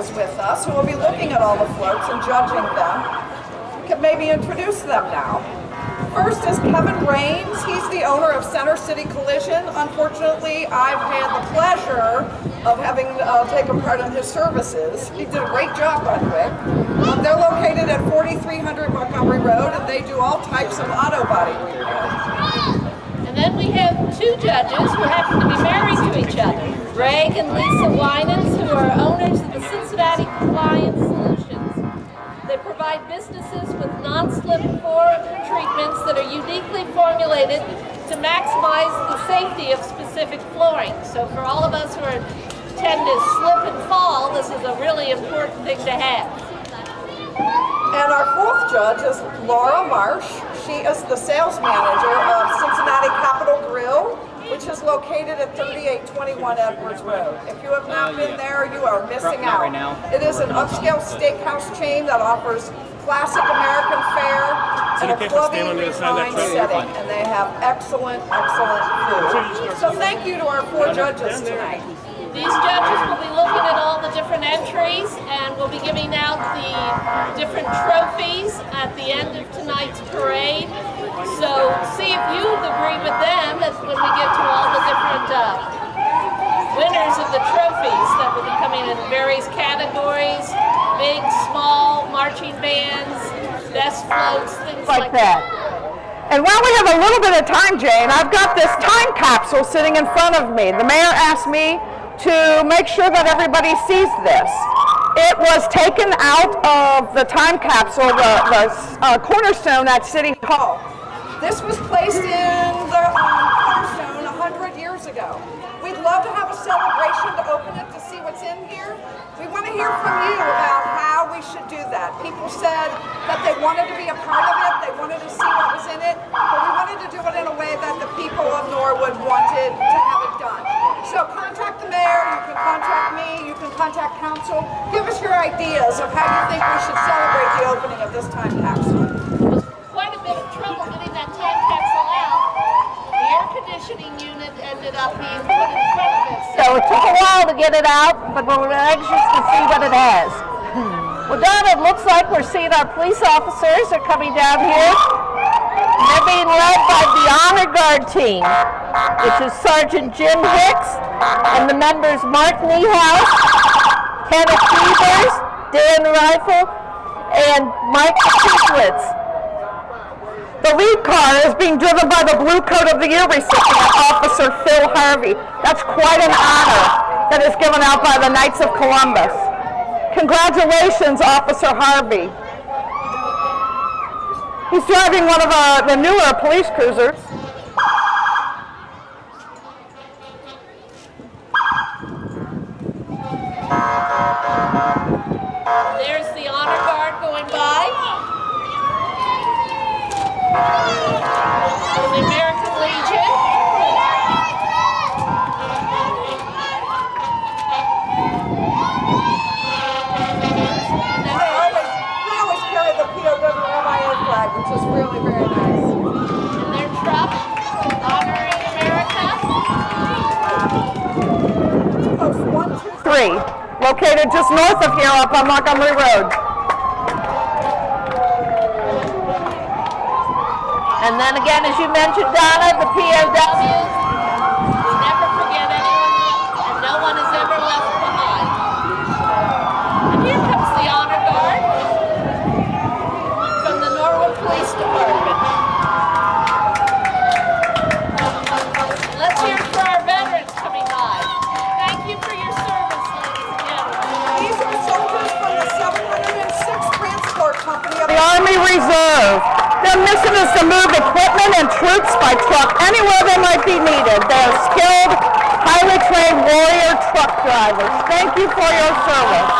judges with us who will be looking at all the floats and judging them. We could maybe introduce them now. First is Kevin Raines. He's the owner of Center City Collision. Unfortunately, I've had the pleasure of having taken part in his services. He did a great job, by the way. They're located at 4300 Montgomery Road, and they do all types of auto body repair. And then we have two judges who happen to be married to each other, Greg and Lisa Winans, who are owners of the Cincinnati Compliance Solutions. They provide businesses with non-slip floor treatments that are uniquely formulated to maximize the safety of specific flooring. So for all of us who tend to slip and fall, this is a really important thing to have. And our fourth judge is Laura Marsh. She is the sales manager of Cincinnati Capitol Grill, which is located at 3821 Edwards Road. If you have not been there, you are missing out. It is an upscale steakhouse chain that offers classic American fare and a clubby refined setting, and they have excellent, excellent food. So thank you to our four judges tonight. These judges will be looking at all the different entries, and we'll be giving out the different trophies at the end of tonight's parade. So see if you agree with them as when we get to all the different winners of the trophies that will be coming in various categories, big, small, marching bands, best floats, things like that. And while we have a little bit of time, Jane, I've got this time capsule sitting in front of me. The mayor asked me to make sure that everybody sees this. It was taken out of the time capsule, the cornerstone at City Hall. This was placed in the cornerstone 100 years ago. We'd love to have a celebration to open it to see what's in here. We want to hear from you about how we should do that. People said that they wanted to be a part of it, they wanted to see what was in it, but we wanted to do it in a way that the people of Norwood wanted to have it done. So contact the mayor, you can contact me, you can contact council. Give us your ideas of how you think we should celebrate the opening of this time capsule. It was quite a bit of trouble getting that time capsule out. The air conditioning unit ended up being put in front of it. So it took a while to get it out, but we're anxious to see what it has. Well, Don, it looks like we're seeing our police officers are coming down here. They're being led by the Honor Guard team, which is Sergeant Jim Hicks and the members Mark Niehaus, Kenneth Beavers, Dan Rifle, and Mike Stieglitz. The lead car is being driven by the Blue Coat of the Year recipient, Officer Phil Harvey. That's quite an honor that is given out by the Knights of Columbus. Congratulations, Officer Harvey. He's driving one of the newer police cruisers. There's the Honor Guard going by. The American Legion. They always carry the POW flag, which is really very nice. And their truck, honoring America. Post 123, located just north of here up on Montgomery Road. And then again, as you mentioned, Donna, the POWs. We never forget anyone, and no one is ever left behind. And here comes the Honor Guard from the Norwood Police Department. Let's hear it for our veterans coming by. Thank you for your service, ladies and gentlemen. These are soldiers from the 706th Transport Company of The Army Reserve. Their mission is to move equipment and troops by truck anywhere they might be needed. They are skilled, highly trained warrior truck drivers. Thank you for your service.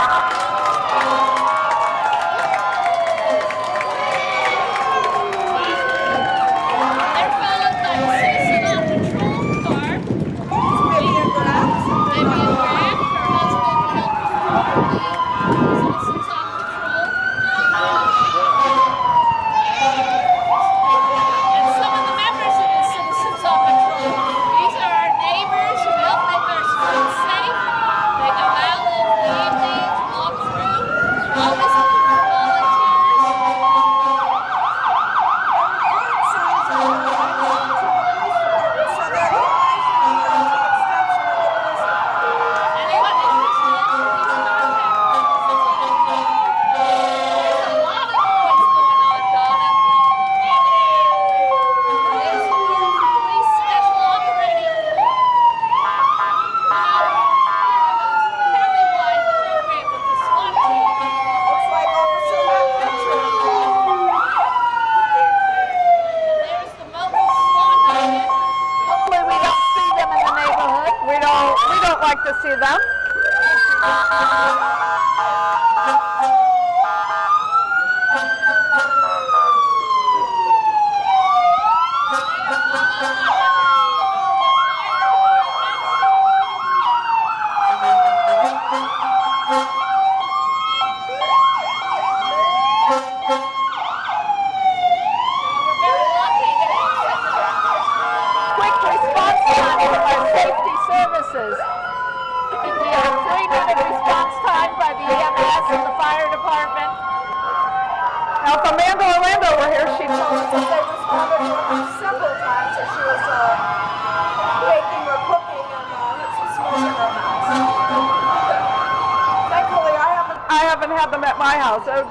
They're followed by the Citizen on Patrol car. Vivian Graff, her husband helped form the Citizens on Patrol. And some of the members of the Citizens on Patrol, these are our neighbors who help make our streets safe. They go out in the evenings to see them.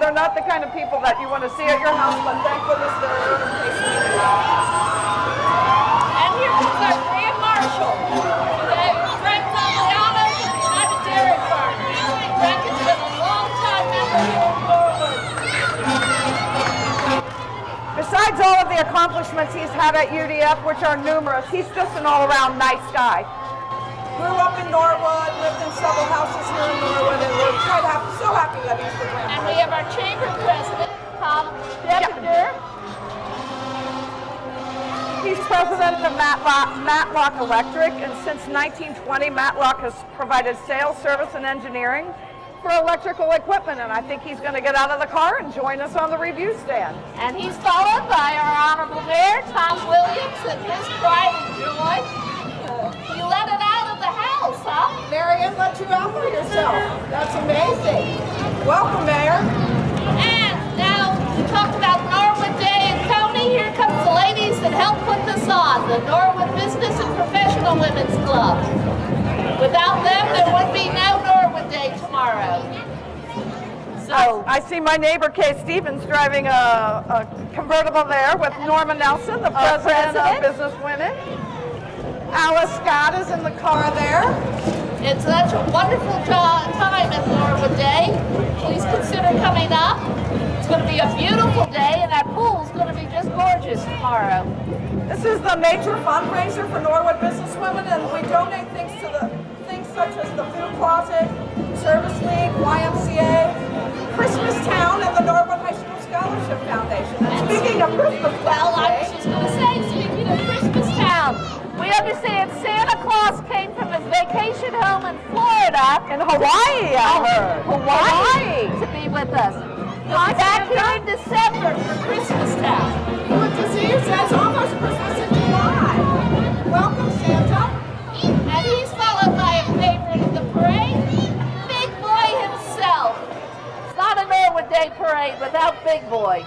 They're not the kind of people that you want to see at your house, but thank goodness they're here in case we need them. And here comes our Grand Marshal, Frank Pagliano from the United Dairy Farmers. Frank has been a long-time member here in Norwood. Besides all of the accomplishments he's had at UDF, which are numerous, he's just an all-around nice guy. Grew up in Norwood, lived in several houses here in Norwood, and we're quite happy, so happy that he's the Grand And Marshal. we have our chamber president, Tom Deppender. He's president of Matlock Electric, and since 1920, Matlock has provided sales, service, and engineering for electrical equipment, and I think he's going to get out of the car and join us on the review stand. And he's followed by our honorable mayor, Tom Williams, and his pride and joy. You let it out of the house, huh? Marion let you out for yourself. That's amazing. Welcome, Mayor. And now to talk about Norwood Day and Coney, here comes the ladies that helped put this on, the Norwood Business and Professional Women's Club. Without them, there would be no Norwood Day tomorrow. So, I see my neighbor Kay Stevens driving a convertible there with Norma Nelson, the president of Business Women. Alice Scott is in the car there. it's such a wonderful time at Norwood Day. Please consider coming up. It's going to be a beautiful day, and our pool's going to be just gorgeous tomorrow. This is the major fundraiser for Norwood Businesswomen, and we donate things to the things such as the Food Closet, Service League, YMCA, Christmas Town, and the Norwood High School Scholarship Foundation. And speaking of Christmas Well, I Day, was just going to say, speaking of Christmas Town, we understand Santa Claus came from his vacation home in Florida. In Hawaii, I heard. Hawaii to be with us. He'll be back here in December for Christmas Town. good to see you. It's almost Christmas in July. Welcome, Santa. And he's followed by a favorite of the parade, Big Boy himself. It's not a Norwood Day Parade without Big Boy.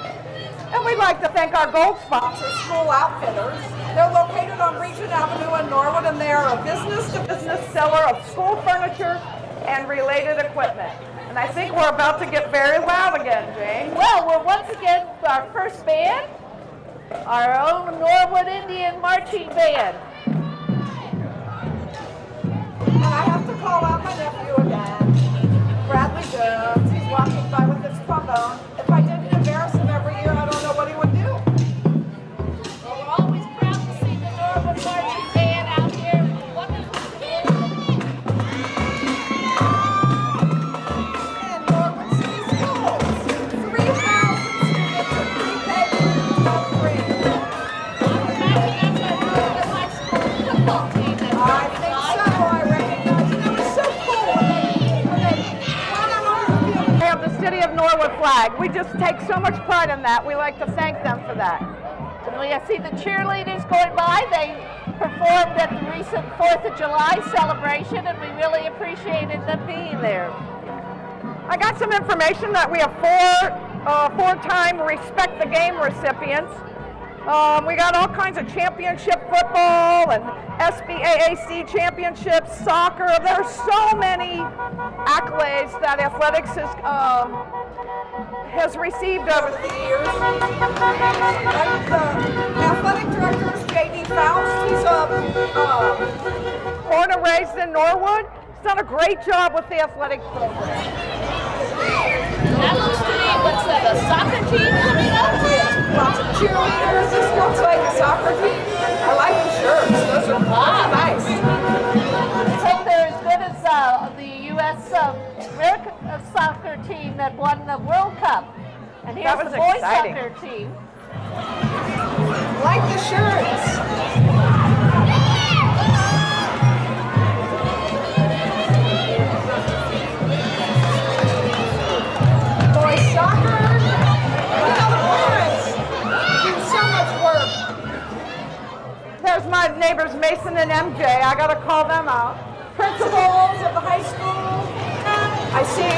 And we'd like to thank our gold sponsors. School Outfitters. They're located on Regent Avenue in Norwood, and they are a business-to-business Seller of school furniture and related equipment. And I think we're about to get very loud again, Jane. Well, we're once again our first band, our own Norwood Indian Marching Band. And I have to call out my nephew again, Bradley Jones. He's walking by with his trombone. If I didn't embarrass him every year, I don't know what he would do. Well, we're always proud to see the Norwood Marching Band out here. Wonderful kids. And Norwood City Schools, 3,000 students of pre-K to free. I would imagine that's our Norwood High School football team that's I think so. I recognize it. It was so cool when they got out on the field. They have the City of Norwood flag. We just take so much pride in that. We like to thank them for that. And we see the cheerleaders going by. They performed at the recent 4th of July celebration, and we really appreciated them being there. I got some information that we have four-time Respect the Game recipients. We got all kinds of championship football and SBAAC championships, soccer. There's so many accolades that athletics has received over Over the years. Like the athletic director is J.D. Faust. He's born and raised in Norwood. He's done a great job with the athletic program. That looks to me, what's that, a soccer team coming up? lots of cheerleaders. This looks like a soccer team. I like the shirts. Those are nice. Let's hope they're as good as team that won the World Cup. And here's That was the boys exciting. soccer team. Like the shirts. Boys soccer. Look at the parents. Do so much work. There's my neighbors Mason and MJ. I got to call them out. Principals of the high school. I see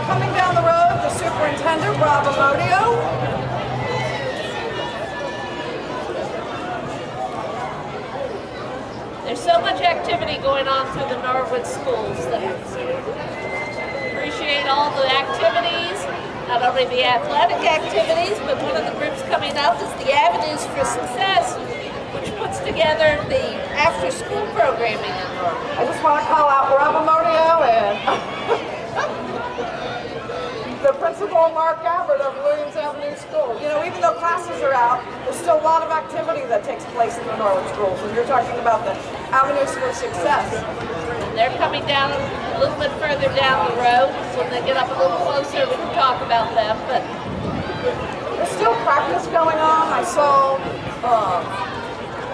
coming down the road the superintendent, Rob Amodio. There's so much activity going on through the Norwood schools that appreciate all the activities, not only the athletic activities, but one of the groups coming up is the Avenues for Success, which puts together the after-school programming in Norwood. I just want to call out Rob Amodio and the principal, Mark Abbott of Williams Avenue School. You know, even though classes are out, there's still a lot of activity that takes place in the Norwood schools. And you're talking about the Avenues for Success. And they're coming down a little bit further down the road. When they get up a little closer, we can talk about them. But There's still practice going on. I saw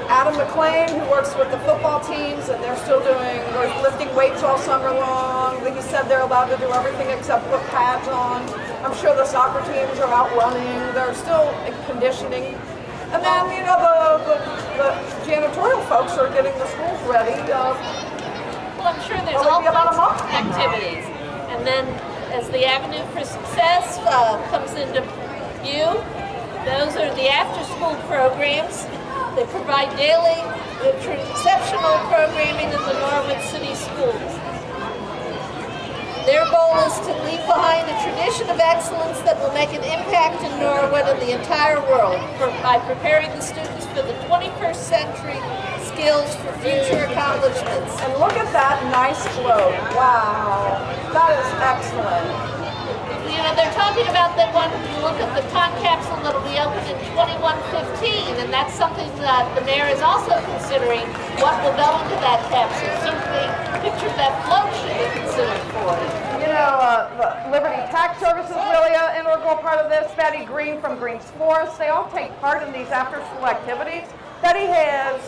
Adam McLean, who works with the football teams, and they're lifting weights all summer long. Like you said, they're allowed to do everything except put pads on. I'm sure the soccer teams are out running. They're still conditioning. And then, you know, the janitorial folks are getting the schools ready. well, I'm sure there's Well, all maybe about a kinds of month from now. activities. And then as the Avenue for Success comes into view, those are the after-school programs. They provide daily exceptional programming in the Norwood City schools. Their goal is to leave behind a tradition of excellence that will make an impact in Norwood and the entire world by preparing the students for the 21st century skills for future accomplishments. And look at that nice globe. Wow. That is excellent. You know, they're talking about they want to look at the time capsule that will be opened in 2115, and that's something that the mayor is also considering, what will go into that capsule. Certainly, picture of that float should be considered for it. You know, the Liberty Tax Service is really an integral part of this. Betty Green from Green's Forest, they all take part in these after-school activities. Betty has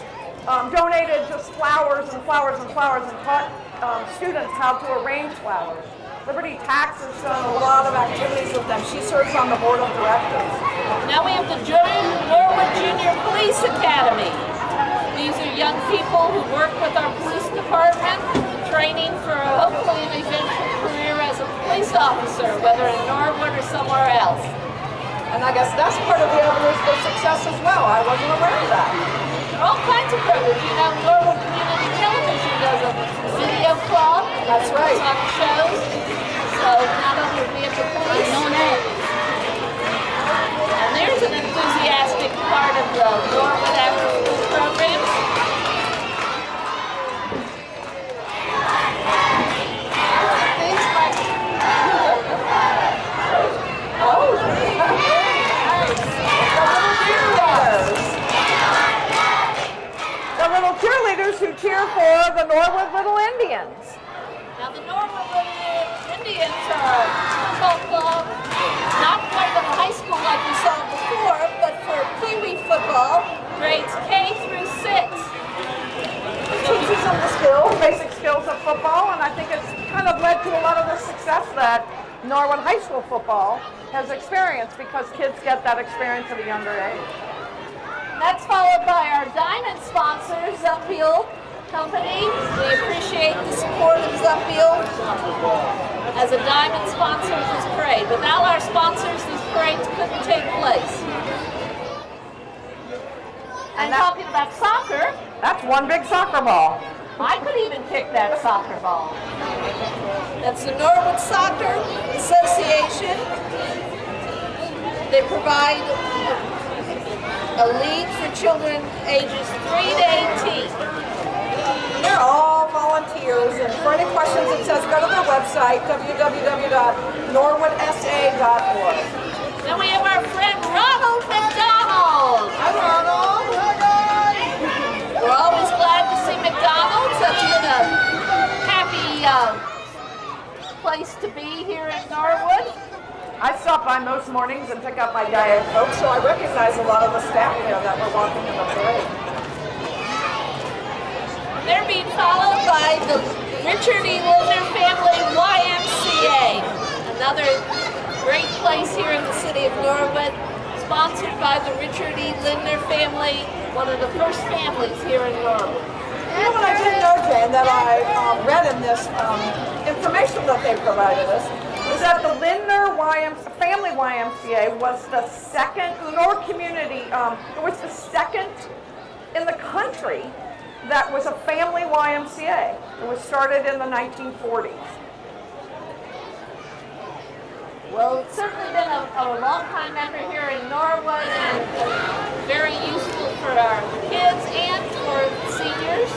donated just flowers and flowers and flowers and taught students how to arrange flowers. Liberty Tax has done A lot of activities with them. She serves on the board of directors. Now we have the Norwood Junior Police Academy. These are young people who work with our police department, training for hopefully an eventual career as a police officer, whether in Norwood or somewhere else. And I guess that's part of the Avenues for Success as well. I wasn't aware of that. There are all kinds of programs. You know, Norwood Community Television does a video club. That's right. Puts on shows. So not only do we have the police, and there's an enthusiastic part of the Norwood after-school programs. Things like the little cheerleaders who cheer for the Norwood Little Indians. Now the Norwood Little Indians are a football club, not quite at a high school like we saw before, but for Pee-wee football, grades K through 6. Teaches them the skills, basic skills of football, and I think it's kind of led to a lot of the success that Norwood High School football has experienced because kids get that experience at a younger age. That's followed by our diamond sponsor, Zumbiel Company. We appreciate the support of Zumbiel as a diamond sponsor of this parade. Without our sponsors, these parades couldn't take place. And talking about soccer, That's one big soccer ball. I could even kick that soccer ball. That's the Norwood Soccer Association. They provide a league for children ages 3 to 18. They're all volunteers, and for any questions, it says go to their website, www.norwoodsa.org. Then we have our friend Ronald McDonald. Hi, Ronald. We're always glad to see McDonald's. That's been a happy place to be here in Norwood. I stop by most mornings and pick up my Diet Coke, so I recognize a lot of the staff there that were walking in the parade. They're being followed by the Richard E. Lindner Family YMCA, another great place here in the city of Norwood, sponsored by the Richard E. Lindner Family, one of the first families here in Norwood. You know what I didn't know, Jane, that I read in this information that they provided us, Is that the Lindner Family YMCA was the second, the Norwood community, it was the second in the country that was a family YMCA. It was started in the 1940s. Well, it's certainly been a long time member here in Norwood and very useful for our kids and for seniors.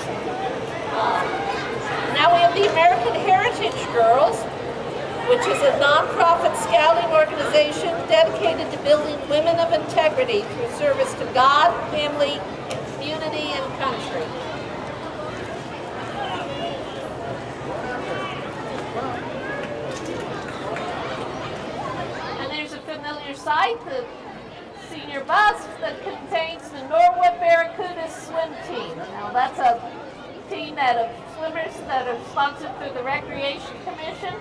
Now we have the American Heritage Girls, which is a nonprofit scouting organization dedicated to building women of integrity through service to God, family, community, and country. Familiar sight, the senior bus that contains the Norwood Barracuda swim team. Now that's a team of swimmers that are sponsored through the Recreation Commission.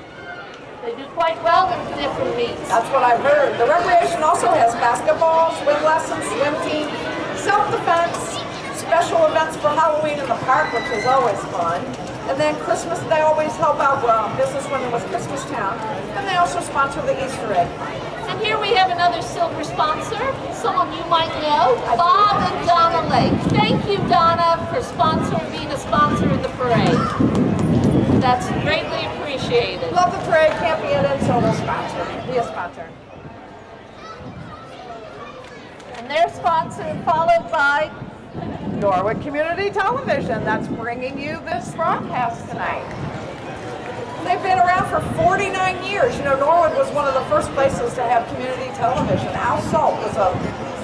They do quite well in different meets. that's what I've heard. The recreation also has basketball, swim lessons, swim team, self-defense, special events for Halloween in the park, which is always fun. And then Christmas, they always help out business when it was Christmas Town. And they also sponsor the Easter egg. And here we have another silver sponsor, someone you might know, Bob and Donna Lake. Thank you, Donna, for being a sponsor of the parade. That's greatly appreciated. Love the parade, can't be in it, so we'll sponsor. Be a sponsor. And they're sponsored, followed by Norwood Community Television, that's bringing you this broadcast tonight. They've been around for 49 years. You know, Norwood was one of the first places to have community television. Al Salt was a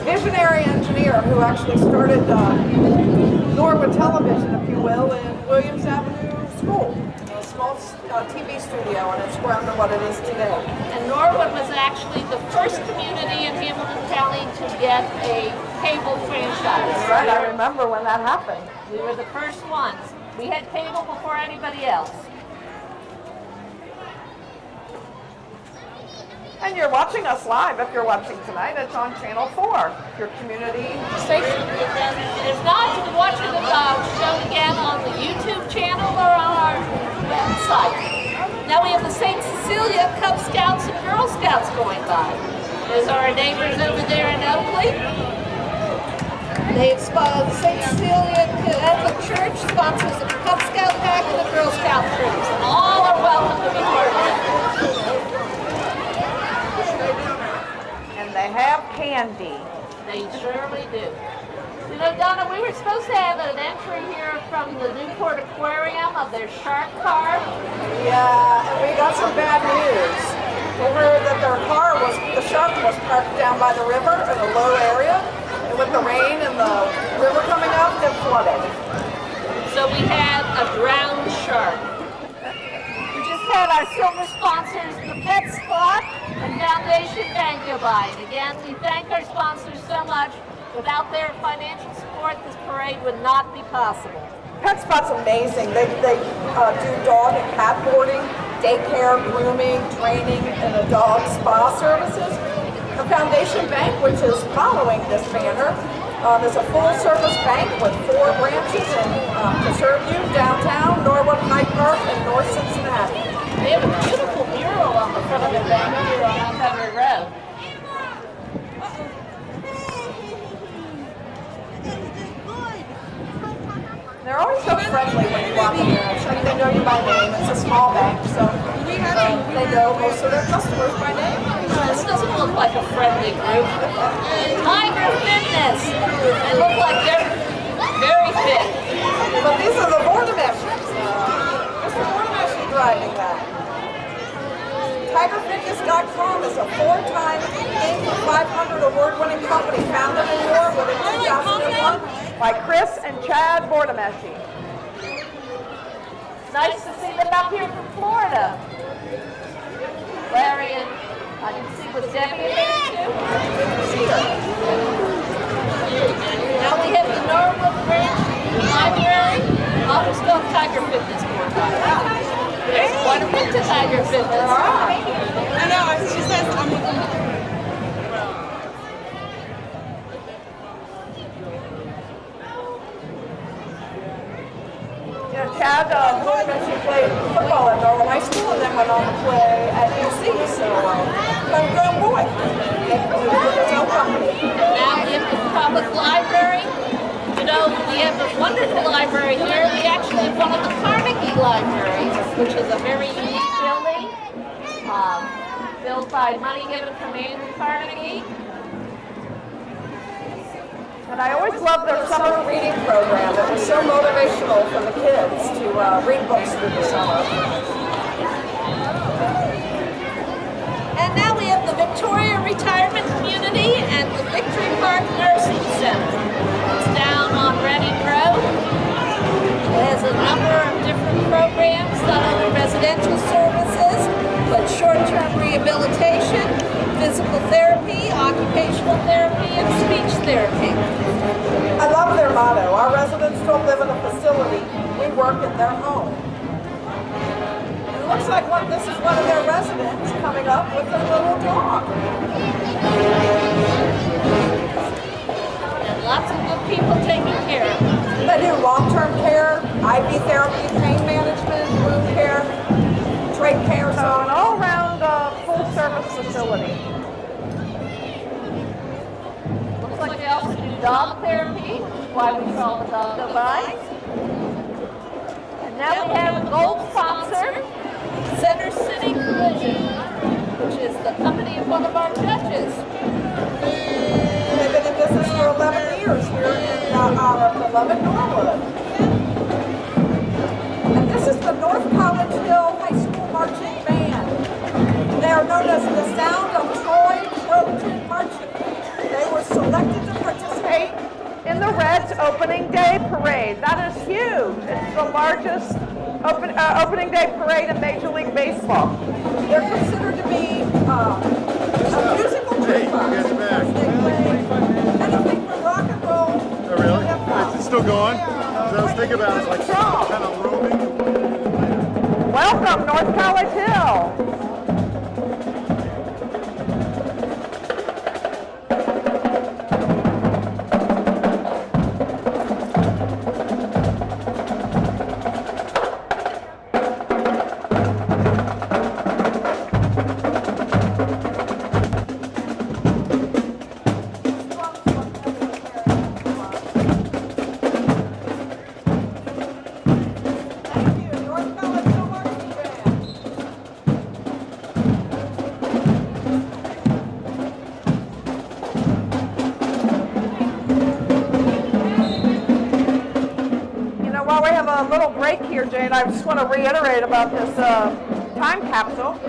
visionary engineer who actually started Norwood Television, if you will, in Williams Avenue School. A small TV studio, and it's grown to what it is today. And Norwood was actually the first community in Hamilton County to get a cable franchise. Right, I remember when that happened. We were the first ones. We had cable before anybody else. And you're watching us live. If you're watching tonight, it's on Channel 4, your community station. If not, you can watch the show again on the YouTube channel or on our website. Now we have the St. Cecilia Cub Scouts and Girl Scouts going by. Those are our neighbors over there in Oakley. They've St. Cecilia as a church sponsors the Cub Scout pack and the Girl Scout troops. And all are welcome to be part of it. They have candy. They surely do. You know, Donna, we were supposed to have an entry here from the Newport Aquarium of their shark car. Yeah, and we got some bad news. We heard that the shark was parked down by the river in a low area, and with the rain and the river coming up, it flooded. So we had a drowned shark. We just had our silver sponsors, the Pet Spot and Foundation Bank go by. And again, we thank our sponsors so much. Without their financial support, this parade would not be possible. Pet Spot's amazing. They do dog and cat boarding, daycare, grooming, training, and a dog spa services. The Foundation Bank, which is following this banner, is a full-service bank with 4 branches to serve you downtown, Norwood, Hyde Park, and North Cincinnati. They have a beautiful mural on the front of the bank here on Montgomery Road. They're always so friendly when you walk in there. So they know you by name. It's a small bank, so they know most of their customers by name. This doesn't look like a friendly group. Tiger Fitness. They look like they're very fit. But these are the Bornemeshis. Mr. Bornemeshi driving that. TigerFitness.com is a 4-time Inc. 500 award-winning company founded in Norwood in 2001. By Chris and Chad Bordemeshi. Nice to see them up here from Florida. Larry and I can see was Debbie there too. Now we have the Norwood Branch Library. I'll spell Tiger Fitness board. There's one of them to Tiger Fitness. I know, she says I'm Chad, she played football at Norwood High School and then went on to play at UC, so homegrown boy. Now we have the public library. You know, we have a wonderful library here. We actually have one of the Carnegie libraries, which is a very unique building, built by money given from Andrew Carnegie. and I always love their summer Summer reading program. It was so motivational for the kids to read books through the summer. And now we have the Victoria Retirement Community and the Victory Park Nursing Center. It's down on Reading Road. It has a number of different programs, not only residential services, but short-term rehabilitation, physical therapy, occupational therapy, and speech therapy. I love their motto. Our residents don't live in a facility. We work in their home. It looks like this is one of their residents coming up with a little dog. And lots of good people taking care of them. They do long-term care, IV therapy, pain management, wound care, trach care, So an all-around full-service facility. Looks like they also do dog therapy, which is why we saw the dog go by. And now we have a gold sponsor, Center City Collision, which is the company of one of our judges. They've been in business for 11 years here in our beloved Norwood. And this is the North College Hill High School Marching Band. They are known as the Sound of Troy Trojan Marching. They were selected to participate In the Reds opening day parade. That is huge. It's the largest opening day parade in Major League Baseball. They're considered to be a musical jukebox. They play anything from rock and roll. Oh, really? to hip-hop. It's still going? Yeah. So I was thinking about it, like kind of roaming. Welcome, North College Hill. Thank you, North College Hill Marching Band. You know, while we have a little break here, Jane, I just want to reiterate about this time capsule.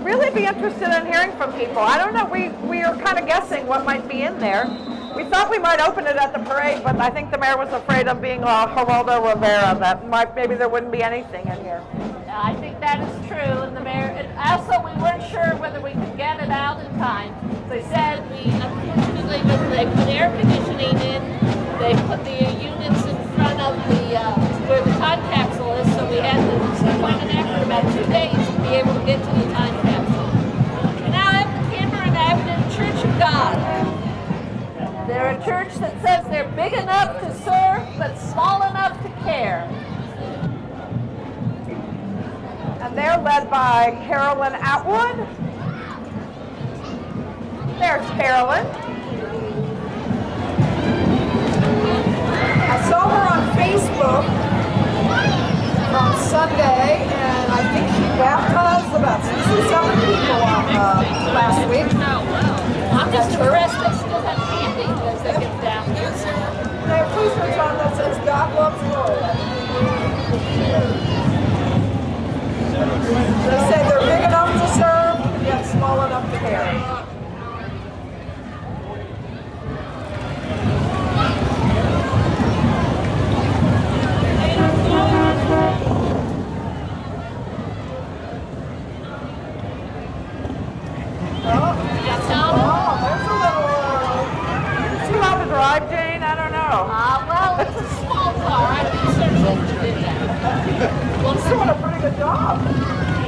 Really be interested in hearing from people. I don't know, we are kind of guessing what might be in there. We thought we might open it at the parade, but I think the mayor was afraid of being Geraldo Rivera, that maybe there wouldn't be anything in here. Yeah, I think that is true, and the mayor, and also we weren't sure whether we could get it out in time. They said unfortunately, when they put air conditioning in, they put the units in front of where the time capsule is, so we had to appointment after about 2 days to be able to get to the time capsule. And now I have the Cameron Avenue Church of God. They're a church that says they're big enough to serve, but small enough to care. And they're led by Carolyn Atwood. There's Carolyn. I saw her on Facebook on Sunday, and I think she baptized about 6 or 7 people last week. I'm just impressed they still have candy as they get down here. They have t-shirts on that says God loves Norwood. They say they're big enough to serve, yet small enough to care. Well, it's a small car. I can certainly do that. Well, doing a pretty good job.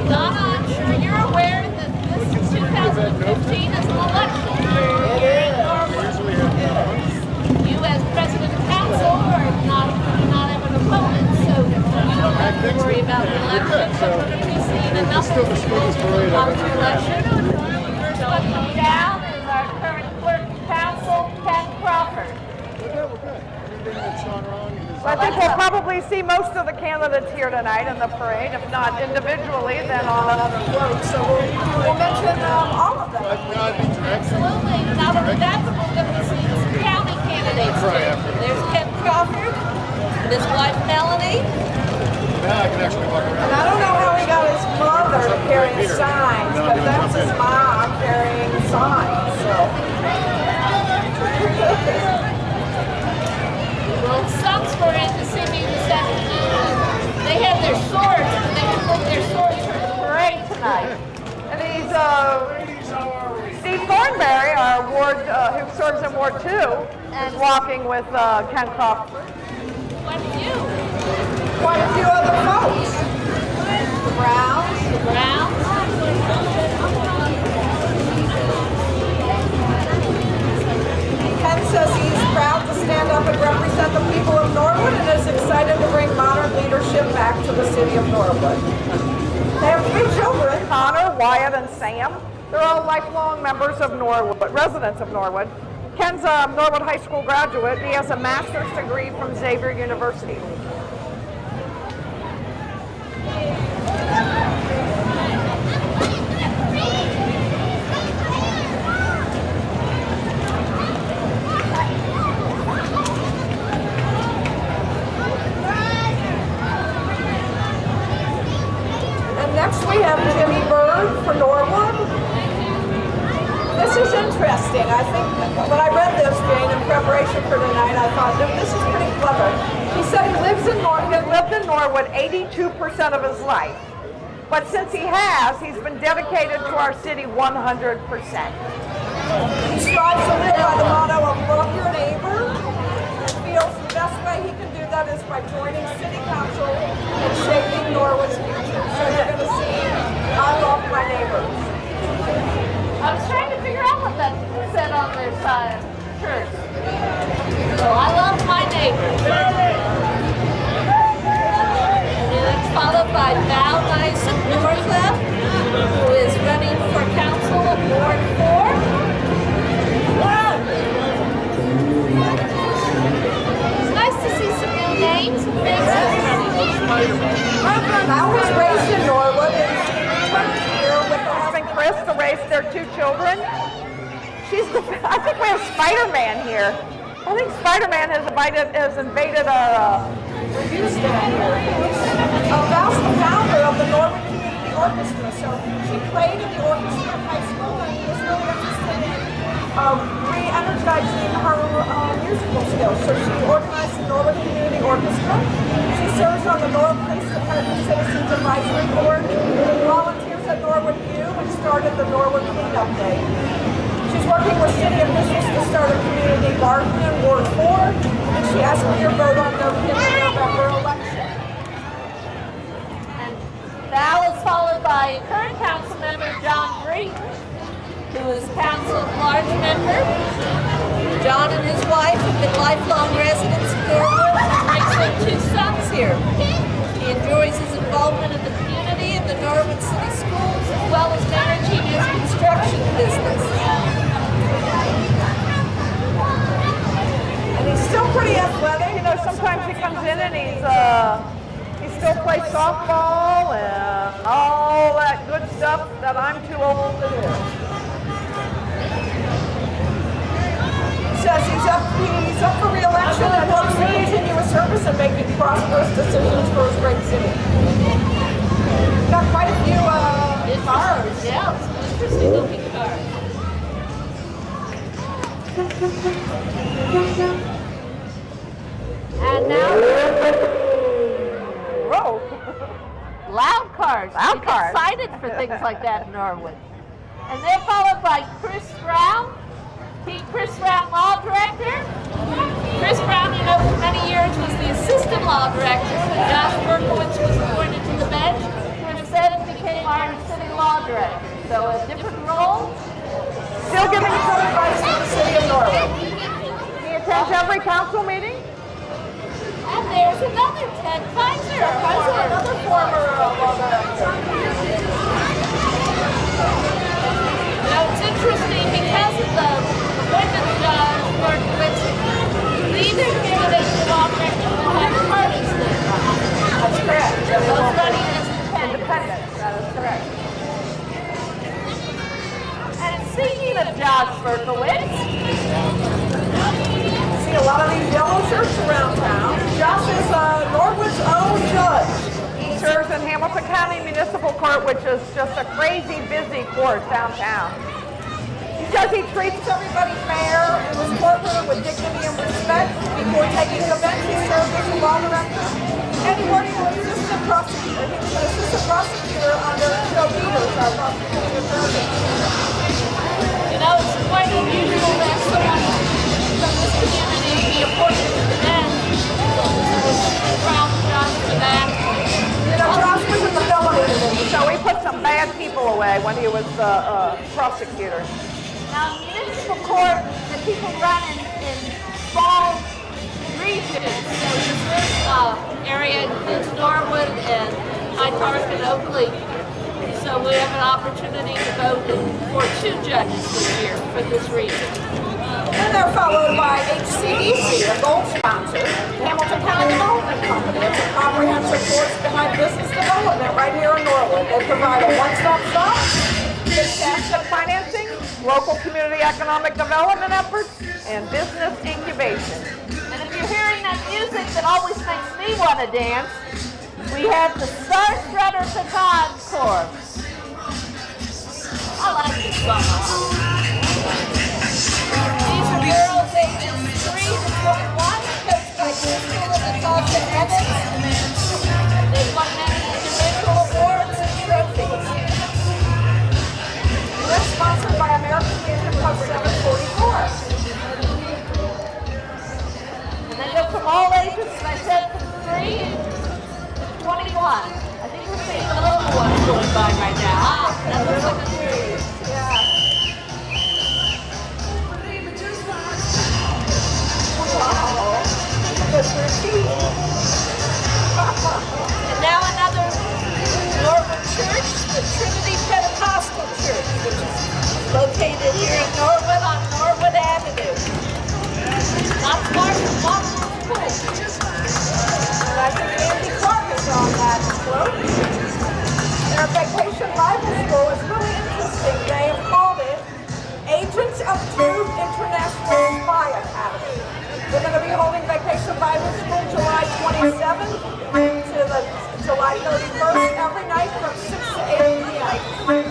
Donna, I'm sure you're aware that this 2015 is an election year here in Norwood. You, as president of council, are not have an opponent, so you don't have to worry about the election. So we're going to be seeing a number of people come to the election. First one coming down is our current clerk of council, Ken Crawford. We're good. Everything that's gone wrong is... I think we'll probably see most of the candidates here tonight in the parade, if not individually, then on another float. So we'll mention all of them. I'd be direct. Absolutely. Not only that, but we're going to be seeing some county candidates too. There's Ken Crawford, his wife Melanie. Now I can actually walk And around. I don't know how he got his mother to carry signs, but that's his mom carrying signs. So. Well, sons were in to see me this afternoon. They have their swords, and they can put their swords for the parade tonight. And he's Steve Thornberry, our ward, who serves in Ward 2, is walking with Ken Crawford. What are you? Quite a few other folks. The Browns. The Browns? Ken says he's proud to stand up and represent the people of Norwood and is excited to bring modern leadership back to the city of Norwood. They have 3 children. Connor, Wyatt, and Sam. They're all lifelong members of Norwood, residents of Norwood. Ken's a Norwood High School graduate. He has a master's degree from Xavier University. And next we have Jimmy Bird for Norwood. This is interesting. I think when I read this, Jane, in preparation for tonight, I thought this is pretty clever. He said he lived in Norwood 82% of his life. But since he has, he's been dedicated to our city 100%. He strives to live by the motto of love your neighbor. He feels the best way he can do that is by joining city council and shaping Norwood's future. So you're going to see, I love my neighbors. I was trying to figure out what that said on their side shirt. So I love my neighbors. And that's followed by Val Nice of Norza, who is running for council of Ward 4. It's nice to see some new names and faces. I was raised in Norwood and she returned here with her husband. Chris to raise their 2 children. I think we have Spider-Man here. I think Spider-Man has invaded our review stand here. Val's the founder of the Norwood Community Orchestra, so she played in the orchestra in high school and was really interested in re-energizing her musical skills. So she organized the Norwood Community Orchestra. She serves on the Norwood Police Department Citizens Advisory Board, volunteers at Norwood U, and started the Norwood Cleanup Day. She's working with city officials to start a community garden in Ward 4, and she asked for your vote on the November election. And Val is followed by current council member John Breen, who is council at large member. John and his wife have been lifelong residents of Norwood and raised their 2 sons here. He enjoys his involvement in the community and the Norwood City Schools, as well as managing his construction business. And he's still pretty athletic. You know, sometimes he comes in and he still plays softball and all that good stuff that I'm too old to do. He says he's up for re-election and hopes to continue his service and making prosperous decisions for his great city. Got quite a few cars. Yeah, some interesting looking cars. And now, Whoa. loud cars. Loud We get cars. excited for things like that in Norwood. And they're followed by Chris Brown, Chris Brown, Law Director. Chris Brown law directors when Josh Berkowitz was appointed to the bench. Instead, it became our city law director. So a different role. Still giving Advice to the city of Norwood. He attends every council meeting? And there's another Ted Kaiser. Another former law director. Now it's interesting because of the appointment of Josh Berkowitz, neither candidate for law director will have parties this time. That's correct. They're both running as Independent, that is correct. And speaking of Josh Berkowitz, See a lot of these yellow shirts around town. Josh is Norwood's own judge. He serves in Hamilton County Municipal Court, which is just a crazy busy court downtown. He says he treats Everybody fair in this courtroom with dignity and respect. Before taking the bench, he served as a law director. And he worked as assistant prosecutor. He was an assistant prosecutor under Joe Peters, our prosecuting attorney. You know, it's quite unusual that someone from this community be appointed to the bench. So we're proud of Josh for that. You know, Josh was in the felony division. so he put some bad people away when he was prosecutor. now municipal court, the people run in small regions. So this area includes Norwood and Hyde Park and Oakley. So we have an opportunity to vote for 2 judges this year for this region. And they're followed by HCDC, a gold sponsor, Hamilton County Development Company. It's a comprehensive force behind business development right here in Norwood. They provide a one-stop shop, Asset financing, local community economic development efforts, and business incubation. And if you're hearing that music that always makes me want to dance, we have the Star Shredder Pecan Corps. I like this song. These are girls ages 3 to 21, coached by Crystal and Natasha Evans. They've won many individual awards and trophies. they're sponsored by American Legion Club 744. And they go from all ages, as I said, from 3 to 21. I think we're seeing The little one's going by right now. Ah, that looks like a tree. And now another Norwood church, the Trinity Pentecostal Church, which is located here in Norwood on Norwood Avenue. Not far from Waterloo School. And I think Andy Clark is on that float. Their Vacation Bible School is really interesting. They have called it Agents of Truth International Spy Academy. We're going to be holding Vacation Bible School July 27th to the July 31st every night from 6 to 8 p.m.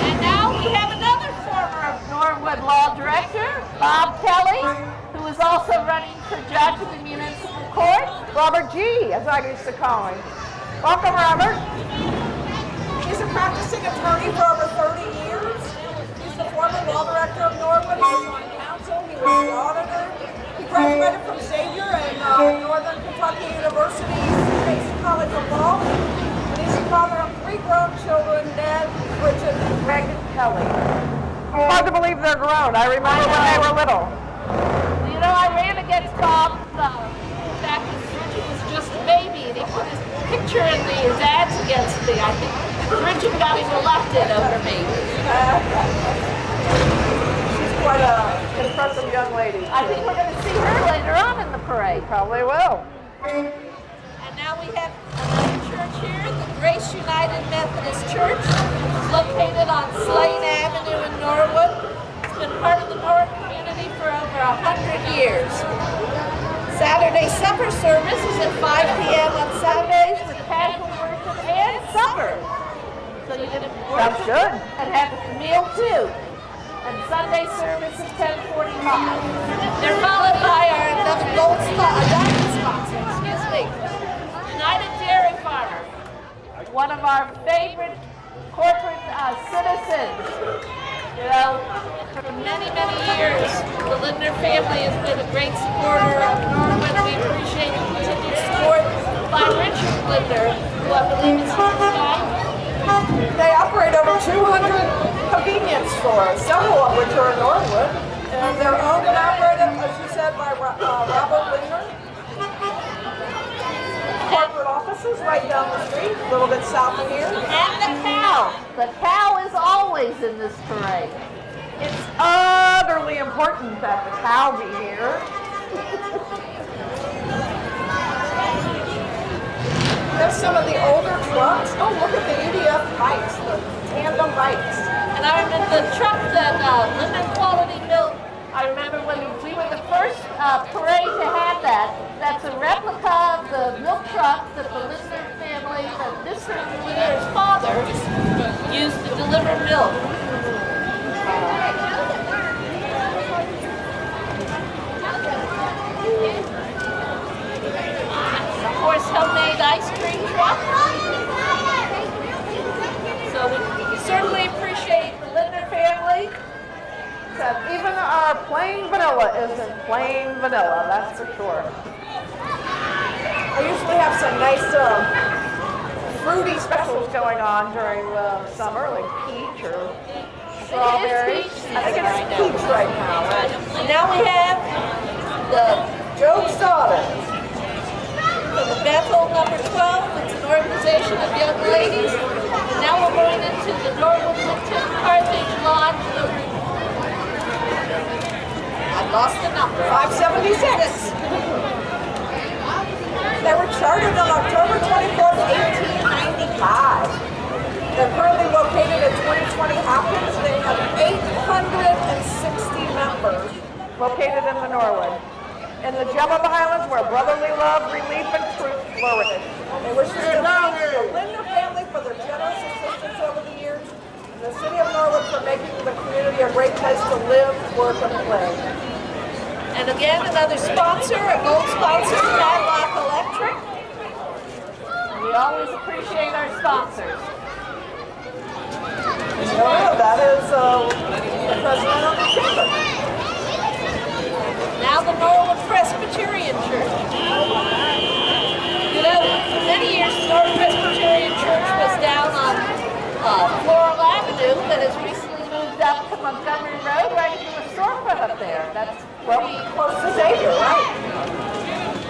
And now we have another former Norwood Law Director, Bob Kelly, who is also running for judge of the municipal court. Robert G., as I used to call him. Welcome, Robert. He's a practicing attorney for over 30 years. He's the former law director of Norwood. He was on council. He was the auditor. He graduated from Xavier and Northern Kentucky University Space College of Law. And he's the father of 3 grown children, Ned, Bridget, and Greg Kelly. Hard to believe they're grown. I remember when they were little. You know, I ran against Bob back when Bridget was just a baby, and he put his picture in his ads against me. I think Bridget got him elected over me. She's quite a Impressive young lady. I think we're going to see her later on in the parade. Probably will. And now we have another church here, the Grace United Methodist Church. It's located on Slane Avenue in Norwood. It's been part of the Norwood community for over 100 years. Saturday supper service is at 5 p.m. on Saturdays with casual worship and supper. So you can Sounds worship good. And have a meal too. And Sunday service is 10:45. They're followed by our another diamond sponsor, excuse me, United Dairy Farmer. One of our favorite corporate citizens. You know, for many, many years, the Lindner family has been a great supporter of Norwood. We appreciate the continued support by Richard Linder, who I believe is here tonight. They operate over 200 convenience stores, several of which are in Norwood. And they're owned and operated, as you said, by Robert Linder. Corporate offices right down the street, a little bit south of here. And the cow. The cow is always in this parade. It's utterly important that the cow be here. There's some of the older trucks. Oh, look at the UDF bikes, the tandem bikes. And I remember the truck that Linder Quality built. I remember when we were the first parade to have that. That's a replica of the milk truck that the Linder family, that Mr. Linder's father, Used to deliver milk. Of course, homemade ice cream truck. So we certainly appreciate the Linder family. Even our plain vanilla isn't plain vanilla, that's for sure. I usually have some nice fruity Specials going on during the summer, like peach or strawberry. I think it's peach right now. Right? And now we have the Joe's daughter. Bethel number 12. It's an organization of young ladies. And now we're going into the Norwood Carthage Lodge number. I lost the number. 576. They were chartered on October 24th, 1895. They're currently located at 2020 Hopkins. They have 860 members. Located in the Norwood. In the gem of the Highlands where brotherly love, relief, and truth flourish. They wish to thank the Linder family for their generous assistance over the years, and the city of Norwood for making the community a great place to live, work, and play. And again, another sponsor, a gold sponsor, Padlock Electric. we always appreciate our sponsors. That is the president of the chamber. Now the Norwood Presbyterian Church. You know, for many years the Norwood Presbyterian Church was down on Floral Avenue, but has recently moved up to Montgomery Road, right into a storefront up there. That's Well, close to Xavier, right?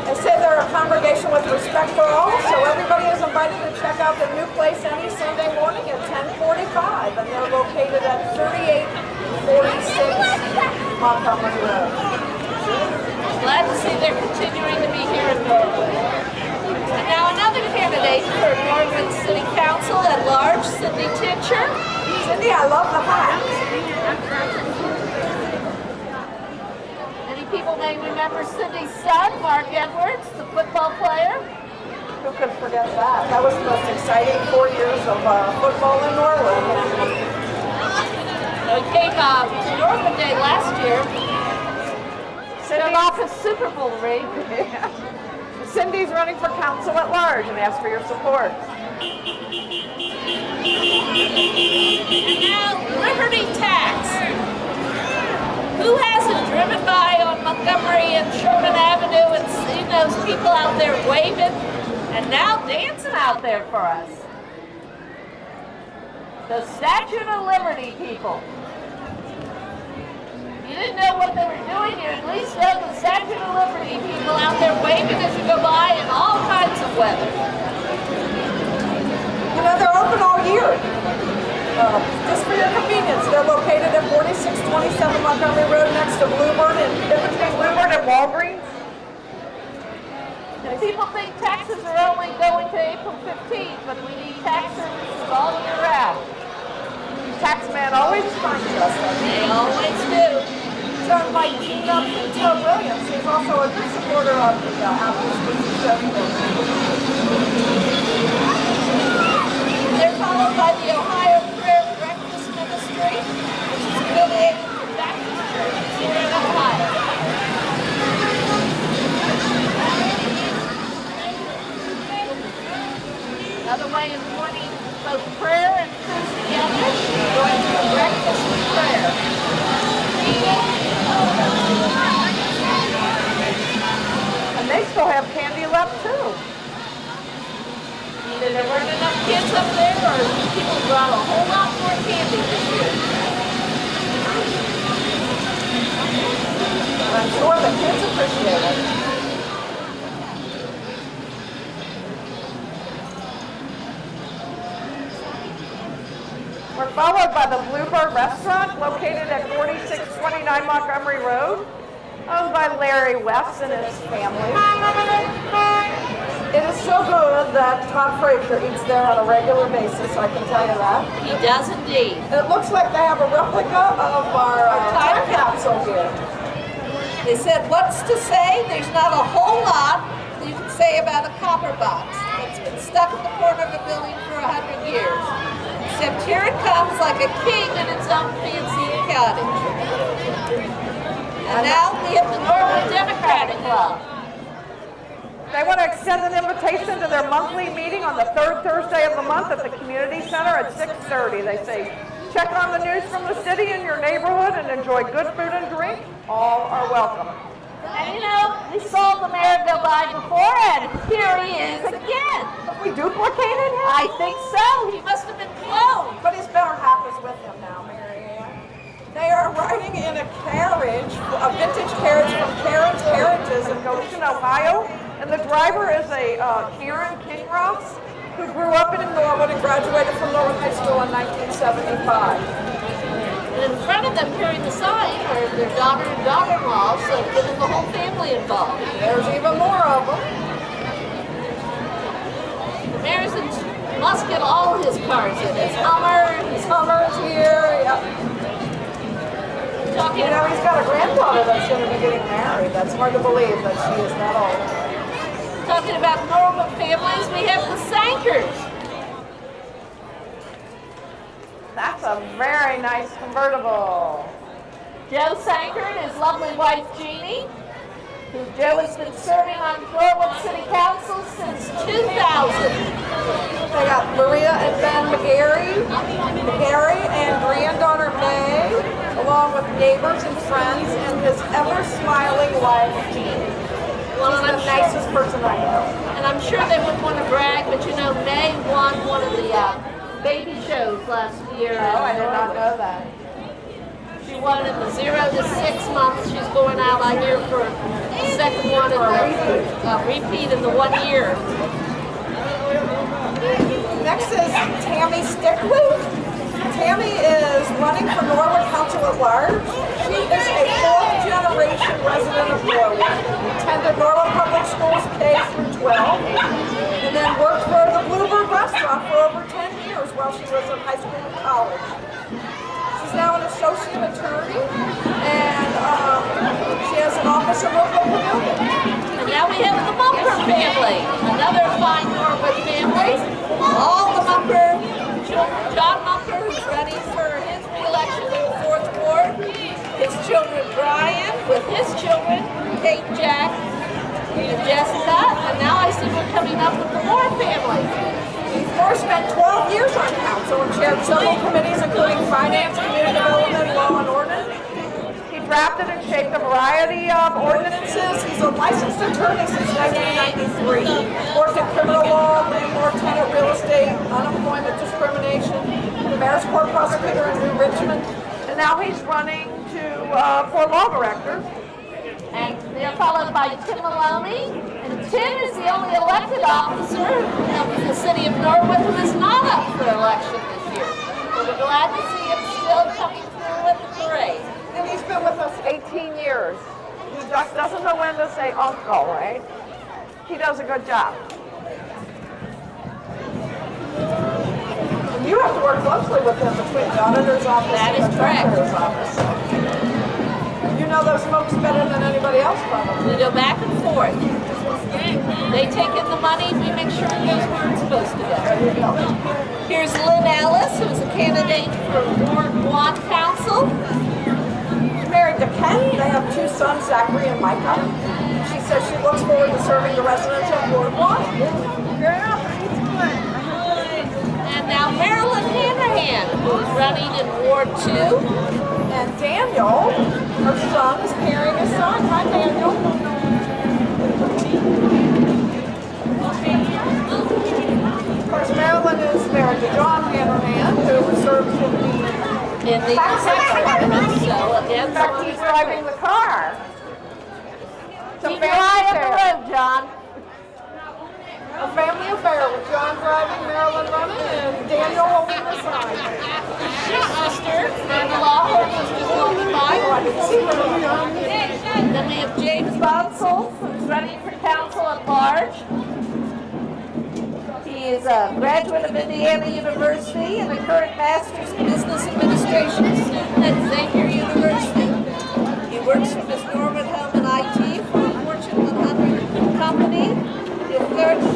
They say they're a congregation with respect for all, so everybody is invited to check out their new place any Sunday morning at 10:45, and they're located at 3846 Montgomery Road. glad to see they're continuing to be here in Norwood. And now another candidate for Norwood City Council at large, Cindy Titcher. Cindy, I love the hat. Many people may remember Cindy's son, Mark Edwards, the football player. Who could forget that? That was the most exciting 4 years of football in Norwood. He came to Norwood Day last year. Showed off his Super Bowl ring. Cindy's running for council at large and asks for your support. And now, Liberty Tax. Who hasn't driven by on Montgomery and Sherman Avenue and seen those people out there waving and now dancing out there for us? The Statue of Liberty people. You didn't know what they were doing, you at least know the Statue of Liberty people People out there waving as you go by in all kinds of weather. You know, they're open all year. Just for your convenience, they're located at 4627 Montgomery Road next to Bluebird and in between Bluebird and Walgreens? And people think taxes are only going to April 15th, but we need tax services all year round. Taxman always finds us. They always do. Done by Gina Pinto Williams, who's also a big supporter of the After-School Festival. They're followed by the Ohio Prayer Breakfast Ministry, which is affiliated with Baptist churches here in Ohio. Another way of joining both prayer and food together, going to a breakfast and prayer. And they still Either there weren't enough kids up there, or people brought a whole lot more candy this year. I'm sure the kids appreciate it. We're followed by the Bluebird Restaurant, located at 4629 Montgomery Road, owned by Larry West and his family. It is so good that Todd Frazier eats there on a regular basis, I can tell you that. He does indeed. It looks like they have a replica of our time capsule here. They said, what's to say? There's not a whole lot you can say about a copper box that's been stuck in the corner of a building for 100 years. Except here it comes like a king in its own fancy cottage. And now we have the Norwood Democratic Club. They want to extend an invitation to their monthly meeting on the third Thursday of the month at the community center at 6:30. They say, check on the news from the city and your neighborhood and enjoy good food and drink. All are welcome. And you know, we saw the mayor go by before, and here he is again. We duplicated him? I think so. He must have been cloned. But his better half is with him now, Mary Ann. They are riding in a carriage, a vintage carriage from Karen's Carriages in Goshen, Ohio, and the driver is a Karen Kingross, who grew up in Norwood and graduated from Norwood High School in 1975. And in front of them carrying the sign are their daughter and daughter-in-law, so getting the whole family involved. There's even more of them. The mayor's must get all his cars in. His Hummer, His Hummer's here. Yep. talking You know, he's got a granddaughter that's going to be getting married. That's hard to believe that she is that old. talking about Norwood families. We have the Sankers. That's a very nice convertible. Joe Sanker and his lovely wife Jeannie, who Joe has been serving on Norwood City Council since 2000. They got Maria and Ben McGarry and granddaughter May, along with neighbors and friends, and his ever-smiling wife, Jean. Well, She's and the nicest person I know. And I'm sure they wouldn't want to brag, but you know, May won one of the baby shows last year. Oh, I did not know that. She won in the 0 to 6 months. She's going out, I hear, for the second one in the repeat in the 1 year. Next is Tammy Stickley. Tammy is running for Norwood Council at Large. She is a fourth-generation resident of Norwood. Attended Norwood Public Schools K through 12, and then worked for the Bluebird Restaurant for over 10 years while she was in high school and college. She's now an associate attorney, and she has an office in Norwood Pavilion. And now we have the Mumper family, another fine Norwood family. All the Mumper children, John Mumper, who's running for his re-election in the 4th Ward. His children Brian, with his children, Kate, Jack, and Jessica. And now I see we're coming up with the Moore family. Moore spent 12 years on council and chaired several committees, including finance, community development, law, and ordinance. He drafted and shaped a variety of ordinances. He's a licensed attorney since 1993. Worked in criminal law, landlord, tenant, real estate, unemployment discrimination, the mayor's court prosecutor in New Richmond. And now he's running for law director. And they're followed by Tim Maloney. And Tim is the only elected officer of the city of Norwood who is not up for election this year. So we're glad to see him still coming through with the parade. And he's been with us 18 years. He just doesn't know when to say uncle, right? He does a good job. And you have to work closely with him between the auditor's office That and is the correct. treasurer's office. You know those folks better than anybody else, probably. We go back and forth. They take in the money, we make sure it goes where it's supposed to go. There you go. Here's Lynn Ellis, who's a candidate for Ward 1 Council. She's married to Ken. They have 2 sons, Zachary and Micah. She says she looks forward to serving the residents of Ward 1. And now Marilyn Hanrahan, who's running in Ward 2. And Daniel, her son, is carrying his son. Hi, Daniel. Of course, in the tax department. So again, In fact, he's driving the car. Keep your eye on the road, John. A family affair with John driving, Marilyn running, and Daniel holding the sign. his sister and the law firm was just holding by. Then we have James Bonsall, who's running for council at large. He is a graduate of Indiana University and a current master's in business administration student at Xavier University. He works for Miss Norwood Home and IT for a Fortune 100 company. You'll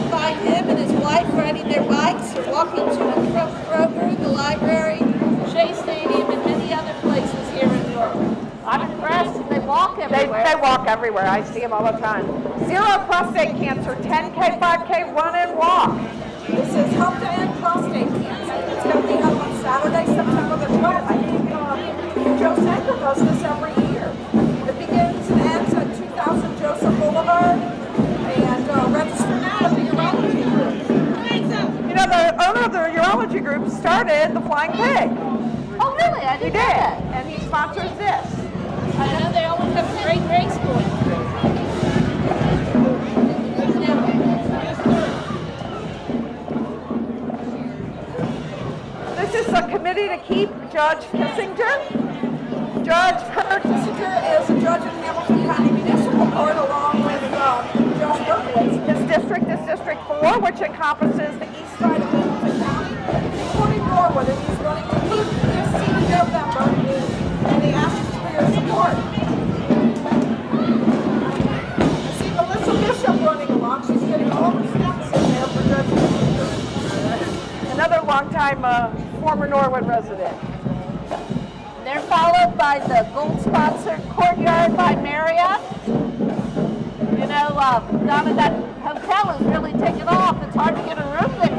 find him and his wife riding their bikes or walking to and from Kroger, the library, Shea Stadium, and many other places here in Norwood. I'm impressed. They walk everywhere. They walk everywhere. I see them all the time. Zero prostate cancer, 10K, 5K, run and walk. This is Help to End Prostate Cancer. It's going to be held on Saturday, September the 12th. I think Joe Sanker does this every year. It begins and ends at 2000 Joseph Boulevard. And register now at the urology group. You know, the owner of the urology group started the Flying Pig. Oh, really? I He didn't did, know that. and he sponsors this. I know they always have a great race going through. This is a committee to keep Judge Kissinger. Judge Kurt Kissinger is a judge in Hamilton County Municipal Court along with Josh Berkowitz. His district is District 4, which encompasses the east Side of Hamilton County, including Norwood, and he's running to keep this seat in November, and he asks for your support. I see Melissa Bishop running along. She's getting all her steps in there for Judge Kissinger. another longtime former Norwood resident. They're followed by the gold-sponsored Courtyard by Marriott. You know, Donna, that hotel is really taking off. It's hard to get a room there.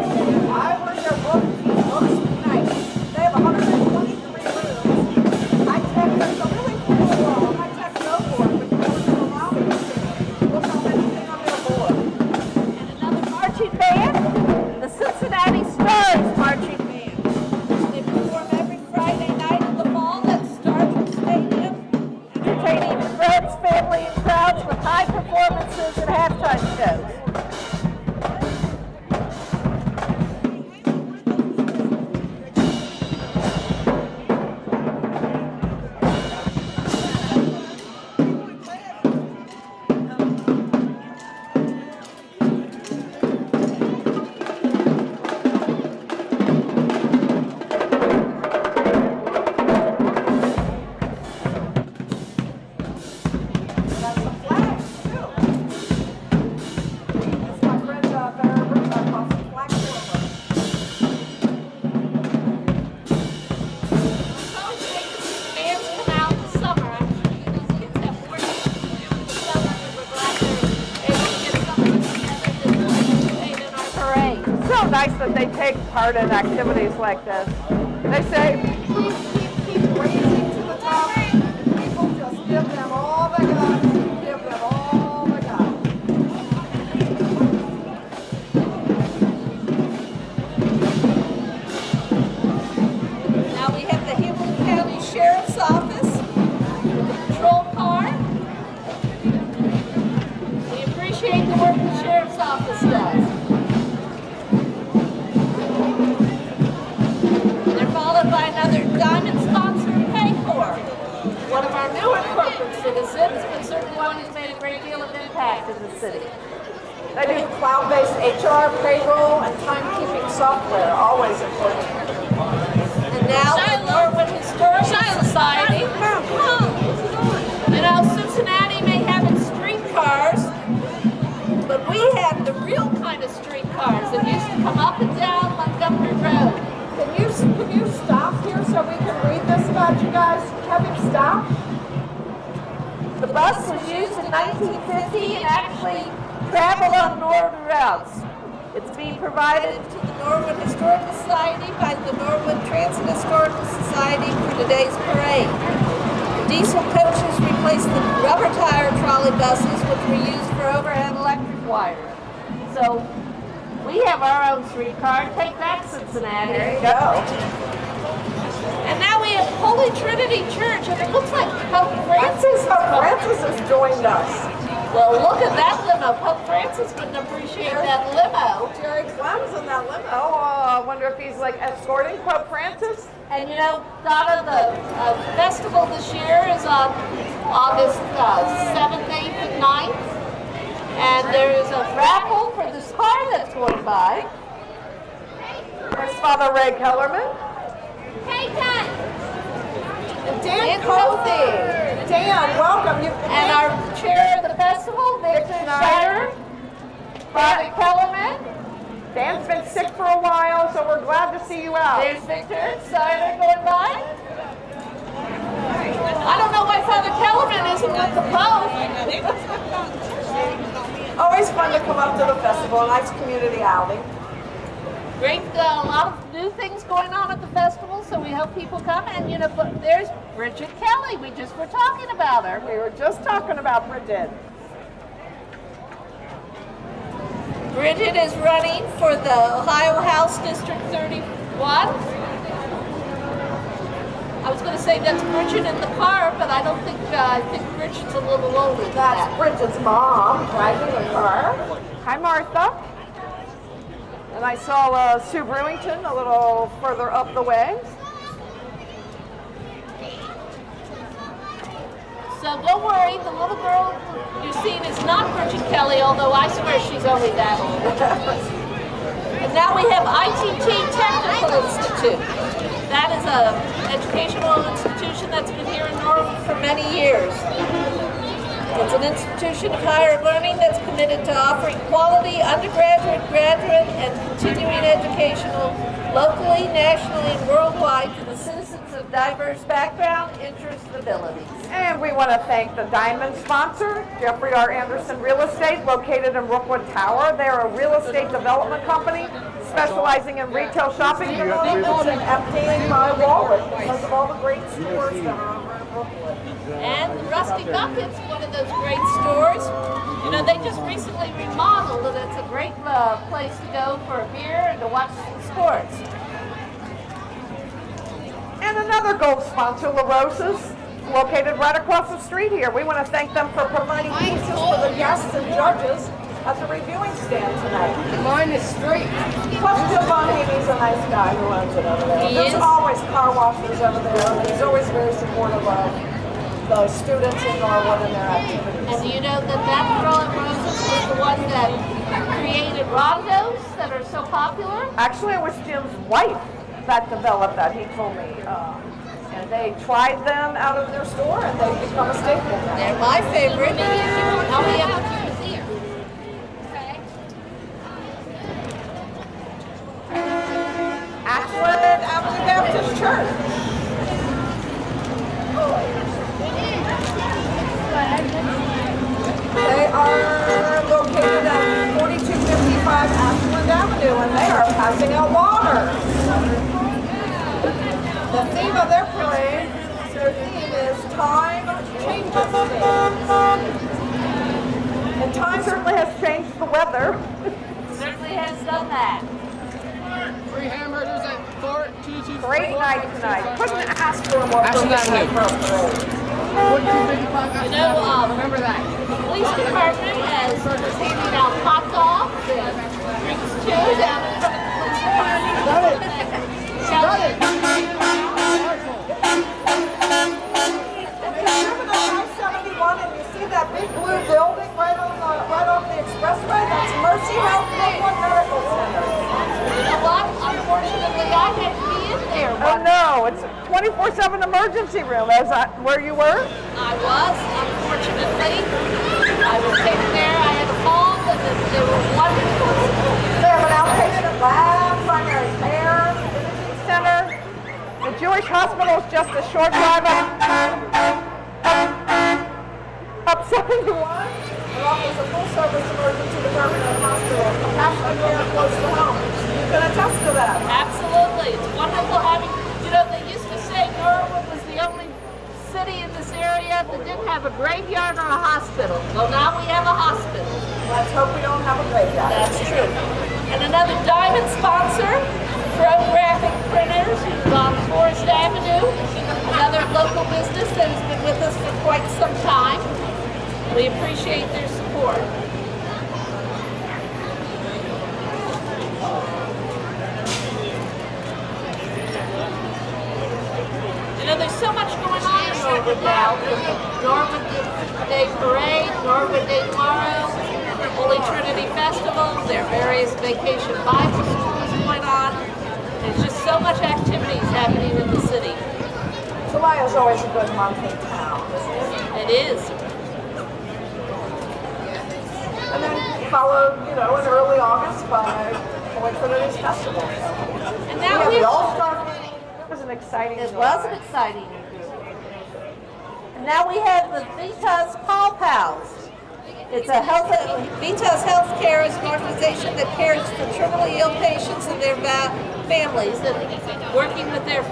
I heard their work team looks nice. They have 123 rooms. I text, it's a really cool room. I text no board, but you wouldn't allow me to look up anything on their board. And another marching band, the Cincinnati Stars marching band. They perform every Friday night in the fall at Starkville Stadium, entertaining friends, family, and crowds with high performances and halftime shows. That's the flags, too. That's my friend, Barry calls it flag forward. Bands come out in the summer. I'm sure you these kids have more in the summer, and we're glad they're able to get some of them together to participate in our parade. So nice that they take part in activities like this. They say, Keep raising to the top. People just give them all they got. Give them all they got. Now we have the Hamilton County Sheriff's Office, patrol car. We appreciate the work the Sheriff's Office does. They're followed by another diamond sponsored Paycor. One of our newer corporate citizens, but certainly one who's made a great deal of impact in the city. They do cloud-based HR, payroll, and timekeeping software, always important. And now the Norwood Historical Society. You know, Cincinnati may have its streetcars, but we have the real kind of streetcars that used to come up and down Montgomery Road. Can you stop here so we can read this about you guys? Have him stop? The bus was used in 1950 and actually traveled on Norwood routes. It's being provided to the Norwood Historical Society by the Norwood Transit Historical Society for today's parade. The diesel coaches replaced the rubber tire trolley buses, which were used for overhead electric wires. So we have our own streetcar. Take that, Cincinnati. There you go. And now we have Holy Trinity Church, and it looks like Pope Francis. Francis has joined us. Well, look at that limo. Pope Francis wouldn't appreciate that limo. Jerry Clem's in that limo. Oh, I wonder if he's like escorting Pope Francis. And you know, Donna, the festival this year is on August 7th, 8th, and 9th. And there is a raffle for this car that's going by. There's Father Ray Kellerman. Hey, Dan! And Dan Cothy. Dan, welcome. And our chair of the festival, Victor Schneider. Father Kellerman. Dan's been sick for a while, so we're glad to see you out. There's Victor Schneider going by. I don't know why Father Kellerman isn't with the Pope. Always fun to come up to the festival. Nice community outing. Great, a lot of new things going on at the festival, so we hope people come. And you know, there's Bridget Kelly. We just were talking about her. We were just talking about Bridget. Bridget is running for the Ohio House District 31. I was going to say that's Bridget in the car, but I don't think, I think Bridget's a little older than That's that. Bridget's mom driving the car. Hi, Martha. And I saw Sue Brewington a little further up the way. So don't worry, the little girl you're seeing is not Bridget Kelly, although I swear she's only that old. And now we have ITT Technical Institute. That is an educational institution that's been here in Norwood for many years. It's an institution of higher learning that's committed to offering quality undergraduate, graduate, and continuing educational locally, nationally, and worldwide to the citizens of diverse background, interests, and abilities. And we want to thank the diamond sponsor, Jeffrey R. Anderson Real Estate, located in Brookwood Tower. They're a real estate development company specializing in retail shopping. It's emptying my wallet because of all the great stores that are over in Brookwood. And the Rusty Bucket's one of those great stores. You know, they just recently remodeled and it's a great place to go for a beer and to watch some sports. And another gold sponsor, La Rosa's, located right across the street here. We want to thank them for providing Pieces for the guests and judges at the reviewing stand tonight. Mine is straight. Plus Jim Bonhamy's a nice guy who owns it over there. He There's is. always car washers over there, and he's always very supportive of the students in Norwood and their activities. And you know that that girl at Rosa's was the one that created rondos that are so popular? Actually, it was Jim's wife that developed that, he told me. And they tried them out of their store and they've become a staple now. They're my favorite. How many of them? Ashland Avenue Baptist Church. They are located at 4255 Ashland Avenue and they are passing out water. The theme of their parade, their theme is Time Changes Things. And time certainly has changed the weather. Certainly has done that. Free hamburgers at 4224. Great night tonight. Couldn't ask for more Ashland Avenue. for a parade. 4255. You know, remember that. the police department is handing out hot dogs and drinks too down in front of the police department. Got it. Got it. If you're driving on I-71 and you see that big blue building right off the expressway, that's Mercy Health Brookwood Medical Center. You know what? Unfortunately, I had to be in there. Oh no, it's 24/7 emergency room. Is that where you were? I was, unfortunately. I was taken there. I had a fall, and they were wonderful. They have an outpatient lab, primary care. Center. The Jewish Hospital is just a short drive up 71. It offers a full-service emergency department and hospital, compassionate care close to home. You can attest to that. Absolutely. It's wonderful having, you know, they used to say Norwood was the only city in this area that didn't have a graveyard or a hospital. Well, now we have a hospital. Let's hope we don't have a graveyard. That's true. And another diamond sponsor, Pro Graphic Printers, who's on Forest Avenue, another local business that has been with us for quite some time. We appreciate their support. You know, there's so much going on in Norwood now. Norwood Day Parade, Norwood Day tomorrow, Holy Trinity Festival, there are various vacation Bible schools going on. There's just so much activities happening in the city. July is always a good month in town, isn't it? It is. And then followed, you know, in early August by Holy Trinity's Festival. And We now have we the All-Star Game. It was an exciting It July. was an exciting group. And now we have the Vitas Paw Pals. It's a Vitas Healthcare is an organization that cares for terminally ill patients and their families, and working with their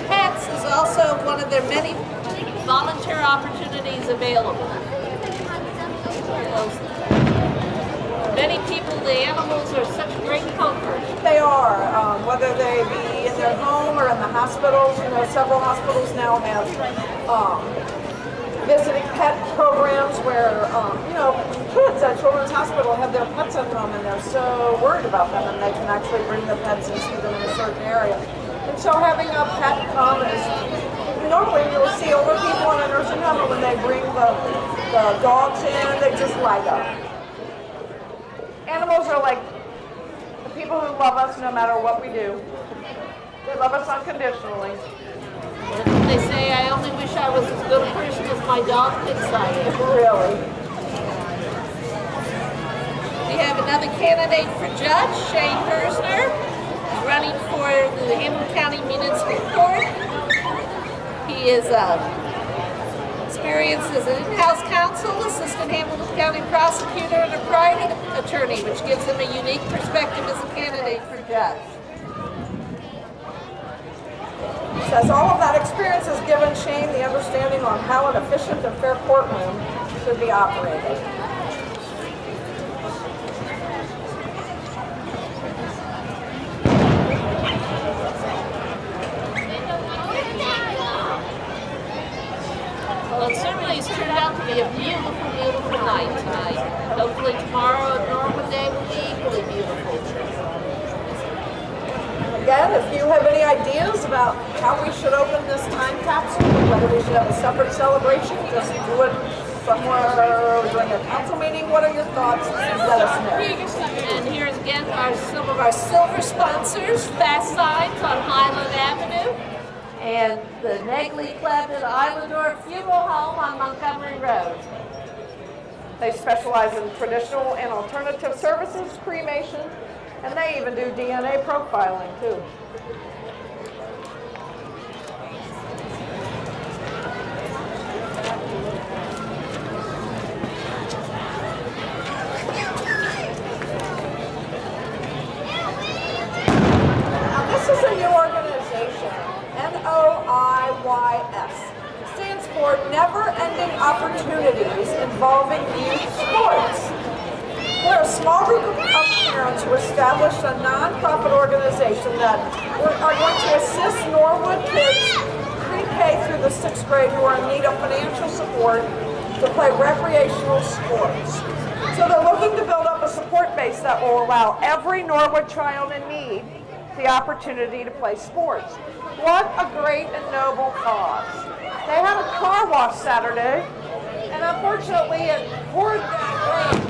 pets is also one of their many volunteer opportunities available. Many people, the animals are such great comfort. They are, whether they be in their home or in the hospitals. You know, several hospitals now have visiting pet programs where, you know, kids at Children's Hospital have their pets in them and they're so worried about them, and they can actually bring the pets and see them in a certain area. And so having a pet come is, normally you'll see older people in a nursing home, and when they bring the dogs in, they just light up. Animals are like the people who love us no matter what we do. They love us unconditionally. They say, I only wish I was as good a person as my dog thinks I am. Really. We have another candidate for judge, Shane Hersner, running for the Hamilton County Municipal Court. He is experienced as an in-house counsel, assistant Hamilton County prosecutor, and a private attorney, which gives him a unique perspective as a candidate for judge. Says all of that experience has given Shane the understanding on how an efficient and fair courtroom should be operated. Well, it certainly has turned out to be a beautiful, beautiful night tonight. Hopefully tomorrow at Norwood Day will be equally beautiful. Again, if you have any ideas about how we should open this time capsule, whether we should have a separate celebration, just do it somewhere during a council meeting, what are your thoughts? Let us know. And here's again some of our silver sponsors, Fast Signs on Highland Avenue, and the Negley Club at Islandor Funeral Home on Montgomery Road. They specialize in traditional and alternative services, cremation, and they even do DNA profiling too. Now, this is a new organization, NOIYS. Stands for Never Ending Opportunities Involving Youth Sports. We're a small group of parents who established a nonprofit organization that are going to assist Norwood kids pre-K through the 6th grade who are in need of financial support to play recreational sports. So they're looking to build up a support base that will allow every Norwood child in need the opportunity to play sports. What a great and noble cause. They had a car wash Saturday, and unfortunately it poured down rain.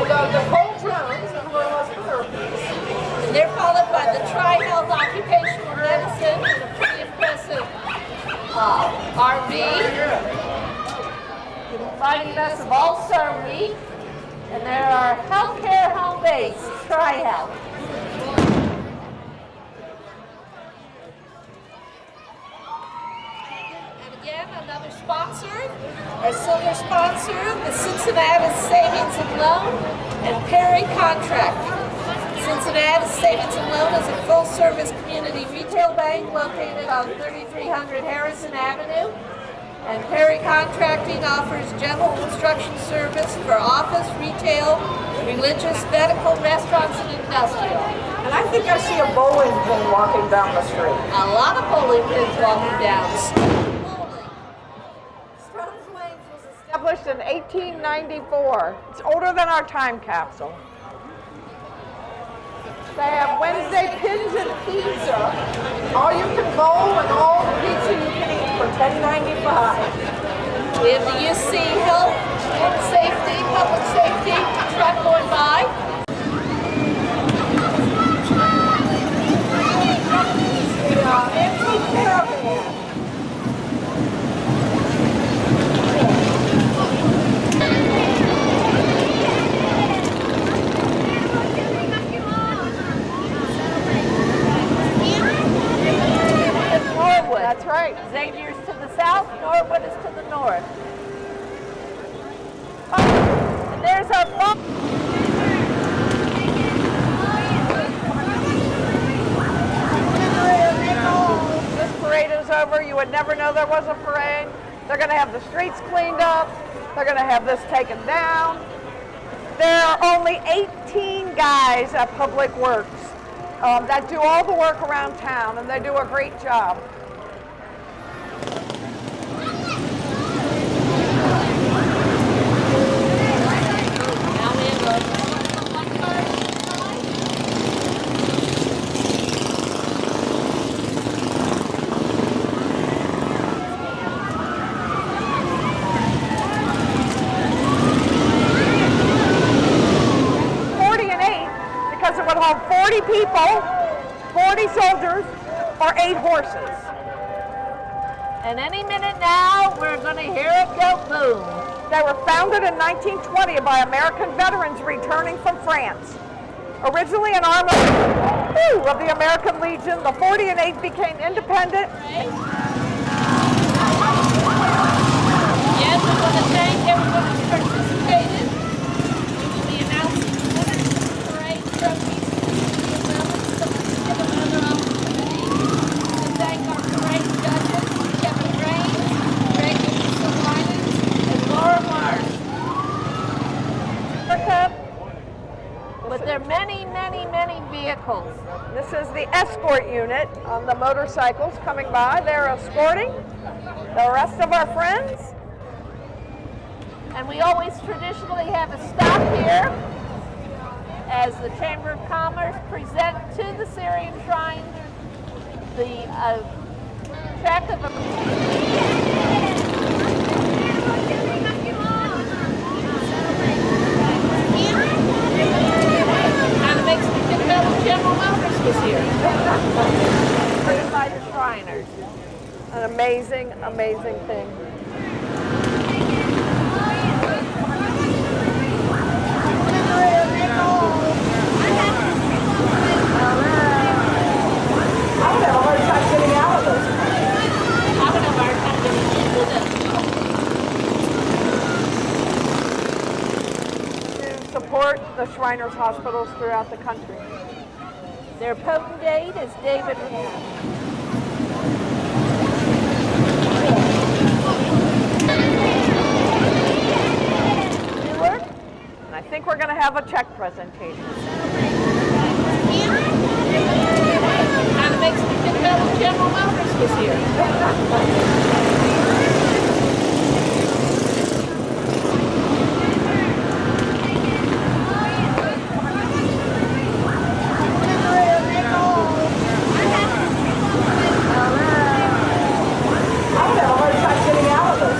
Nicole Jones and her husband are and they're followed by the Tri-Health Occupational Medicine and a pretty impressive RV. Inviting us of All-Star Week, and there are healthcare home base, Tri-Health. And again, another sponsor, our silver sponsor, the Cincinnati Savings and Loan and Perry Contracting. Cincinnati Savings and Loan is a full-service community retail bank located on 3300 Harrison Avenue. And Perry Contracting offers general construction service for office, retail, religious, medical, restaurants, and industrial. And I think I see a bowling pin walking down the street. A lot of bowling pins walking down. Strums Lanes was Established in 1894. It's older than our time capsule. They have Wednesday pins and pizza. all you can bowl and all the pizza you can eat for $10.95. We have the UC Health, Safety, Public Safety truck going by. The antique caravan. Norwood. That's right. Xavier's to the south, Norwood is to the north. Oh, and there's our bump. This parade is over. You would never know there was a parade. They're going to have the streets cleaned up. They're going to have this taken down. There are only 18 guys at Public Works that do all the work around town, and they do a great job. Now we have a Because it would hold 40 people, 40 soldiers, or 8 horses. And any minute now, we're going to hear it go boom. They were founded in 1920 by American veterans returning from France. Originally an arm of the American Legion, the 40 and 8 became independent. Yes, we want to thank everyone who's participated. We will be announcing the winners of the parade trophies so let's give another opportunity to thank our parade judges, Kevin Raines, Greg Linus, and Laura Mars. With their many, many, many vehicles. This is the escort unit on the motorcycles coming by. They're escorting the rest of our friends. And we always traditionally have a stop here as the Chamber of Commerce present to the Syrian Shrine the check of Kind of makes me think about when General Motors was here. by the Shriners. An amazing, amazing thing. I would have a hard time getting out of this. I would have a hard time getting into them. To support the Shriners hospitals throughout the country. Their potentate is David. Newark, and I think we're going to have a check presentation. Kind of makes me think about when General Motors was here. I would have a hard time getting out of this.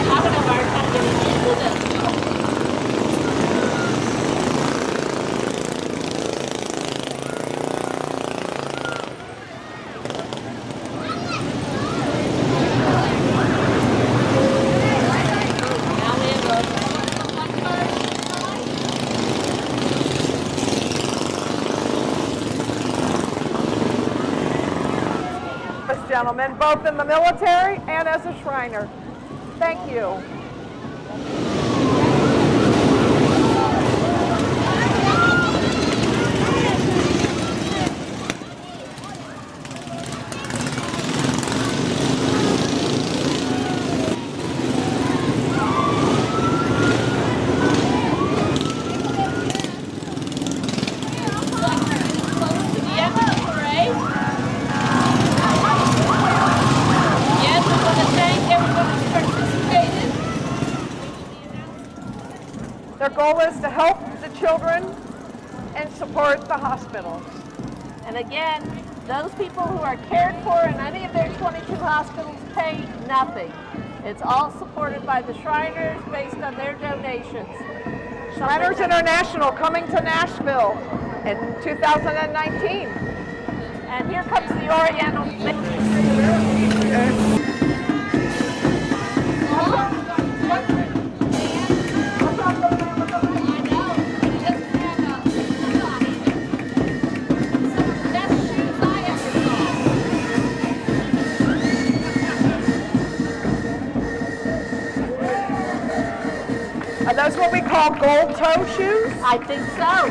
I would have a hard time getting into them. Now we have This gentleman, both in the military and as a Shriner. Thank you. goal is to help the children and support the hospitals. And again, those people who are cared for in any of their 22 hospitals pay nothing. It's all supported by the Shriners based on their donations. Shriners International coming to Nashville in 2019. And here comes the Oriental. Are those what we call gold toe shoes? I think so.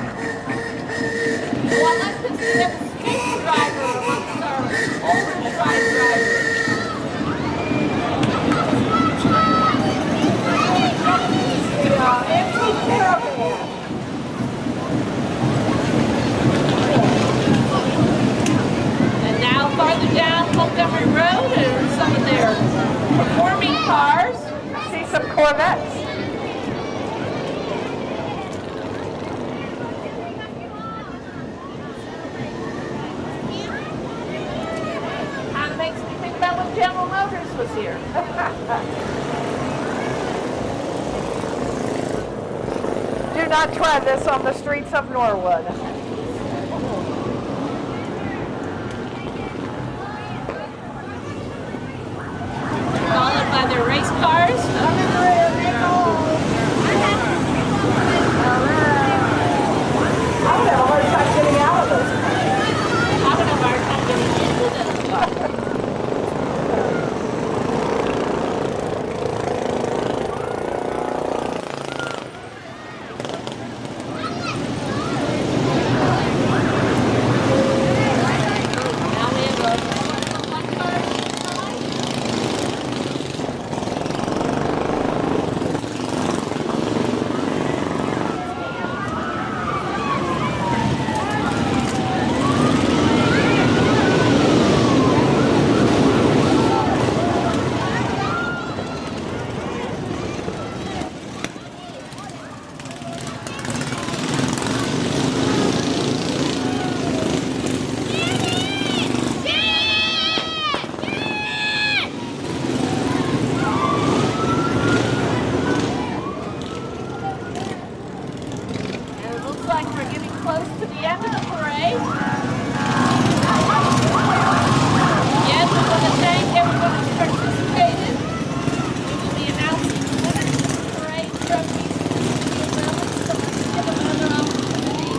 Well, let's just have a skate driver amongst our older stride drivers. Antique caravan. And now farther down Montgomery Road are some of their performing cars. I see some Corvettes. Kind of makes me think about when General Motors was here. Do not try this on the streets of Norwood. Followed by their race cars. I would have a hard time getting out of those. I would have a hard time getting into those cars. Now we have a one car. And it looks like we're getting close to the end of the parade. Again, we want to thank everyone who's participated. We will be announcing the winners of the parade trophies in the moments, so let's give another opportunity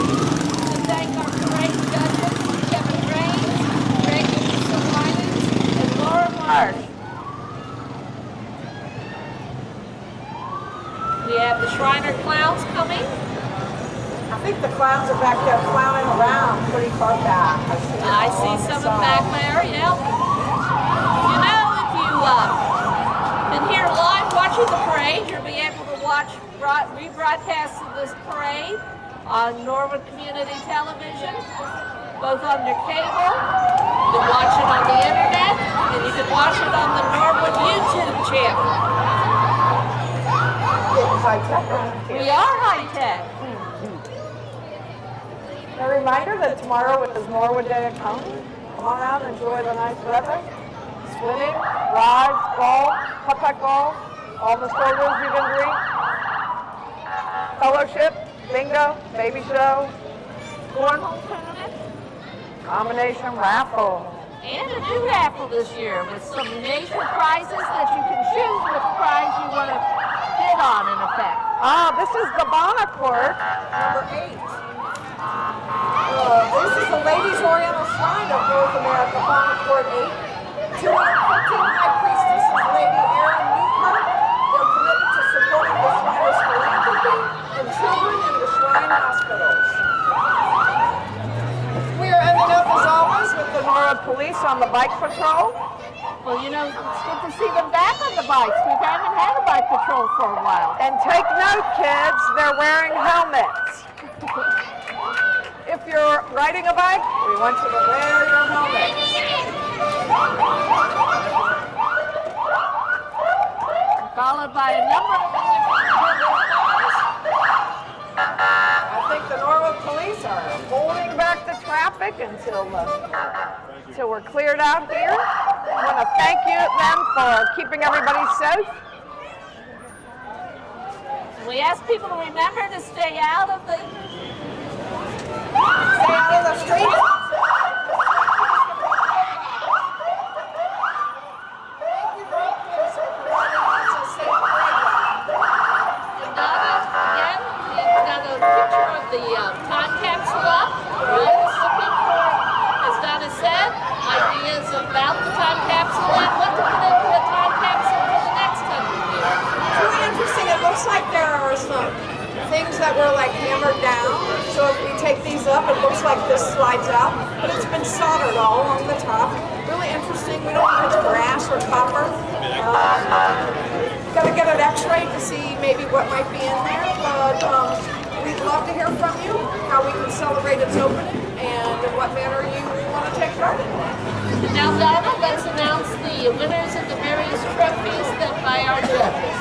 to thank our parade judges, Kevin Raines, Greg Winans, and Laura Marsh. We have the Shriner Clowns coming. I think the clowns are back there clowning around pretty far back. I see some of back there, yeah. You know, if you been here live watching the parade, you'll be able to watch rebroadcasts of this parade on Norwood Community Television, both on your cable. You can watch it on the internet, and you can watch it on the Norwood YouTube channel. We are high tech. A reminder that tomorrow is Norwood Day Parade. Come on out and enjoy the nice weather. Swimming, rides, golf, putt-putt golf, all the sodas you can drink. Fellowship, bingo, baby show, Cornhole tournament, combination raffle. and a new raffle this year with some major prizes that you can choose which prize you want to bid on, in effect. Ah, this is the Bonaccord. Number 8. This is the Ladies Oriental Shrine of North America, Bonaccord 8. 215 High Priestesses, Lady Erin Newkirk. They're committed to supporting the Shriners' philanthropy and children in the Shrine hospitals. We are ending up, as always, with the Norwood Police on the bike patrol. Well, you know, it's good to see them back on the bikes. We haven't had a bike patrol for a while. And take note, kids, they're wearing helmets. If you're riding a bike, we want you to wear your helmet. Followed by a number of different cars. think the Norwood police are. Holding back the traffic until we're cleared out here. I want to thank you them for keeping everybody safe. We ask people to remember to stay out of the Streets. Again, we've got a picture of the time capsule up. We're always looking for, as Donna said, ideas about the time capsule and what to put into the time capsule for the next 100 years. It's really interesting. It looks like there are some things that were like hammered down. So if we take these up, it looks like this slides out, but it's been soldered all along the top. Really interesting. We don't know if it's brass or copper. Got to get an x-ray to see maybe what might be in there, but we'd love to hear from you, how we can celebrate its opening, and in what manner you want to take part in it. Now, Donna, let's announce the winners of the various trophies that by our judges.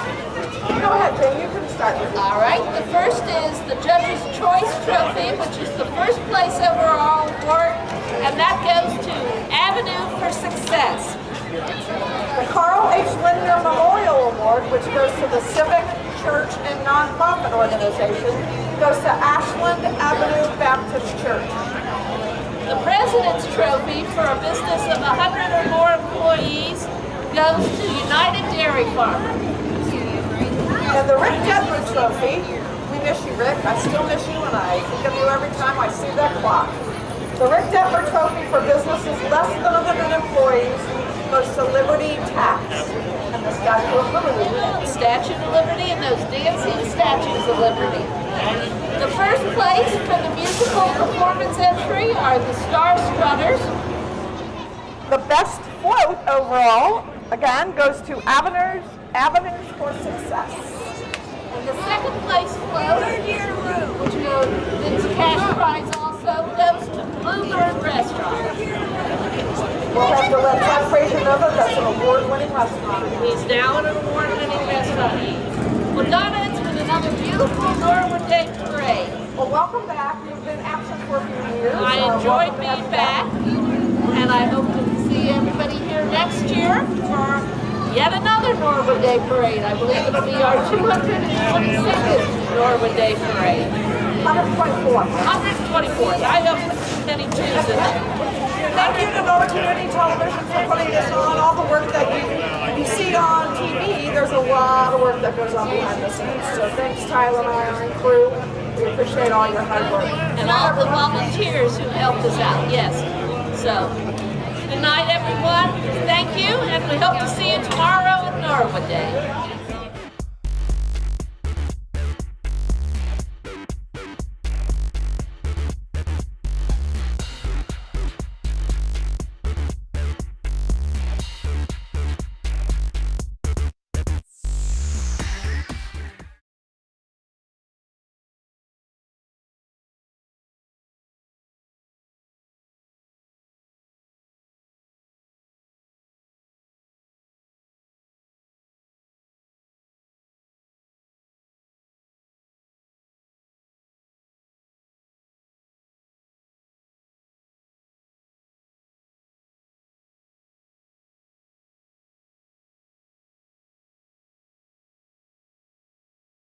Go ahead, Jane, you can start. All right, the first is the Judge's Choice Trophy, which is the first place overall award, and that goes to Avenue for Success. The Carl H. Lindner Memorial Award, which goes to the Civic, Church, and Nonprofit Organization, goes to Ashland Avenue Baptist Church. The President's Trophy for a business of 100 or more employees goes to United Dairy Farmers. And the Rick Detmer Trophy, we miss you, Rick. I still miss you, and I think of you every time I see that clock. The Rick Detmer Trophy for businesses less than 100 employees goes to Liberty Tax and the Statue of Liberty. The Statue of Liberty and those dancing statues of liberty. The first place for the musical performance entry are the Star Strutters. The best float overall, again, goes to Avenues for Success. And the second place float, which is a cash prize also, goes to Bluebird Restaurant. We'll have to let Todd Frazier know that that's an award-winning restaurant. He's now an award-winning restaurant. Well, Donna, it's been another beautiful Norwood Day Parade. Well, welcome back. You've been absent for a few years. I enjoyed being back, and I hope to see everybody here next year for yet another Norwood Day Parade. I believe it'll be our 222nd Norwood Day Parade. 124th. 124th. I hope there's many twos in there. Thank you to Norwood Community Television for putting this on. All the work that you see on TV, there's a lot of work that goes on behind the scenes. So thanks, Tyler and our crew. We appreciate all your hard work. And all the volunteers who helped us out, yes. So, good night, everyone. Thank you, and we hope to see you tomorrow at Norwood Day.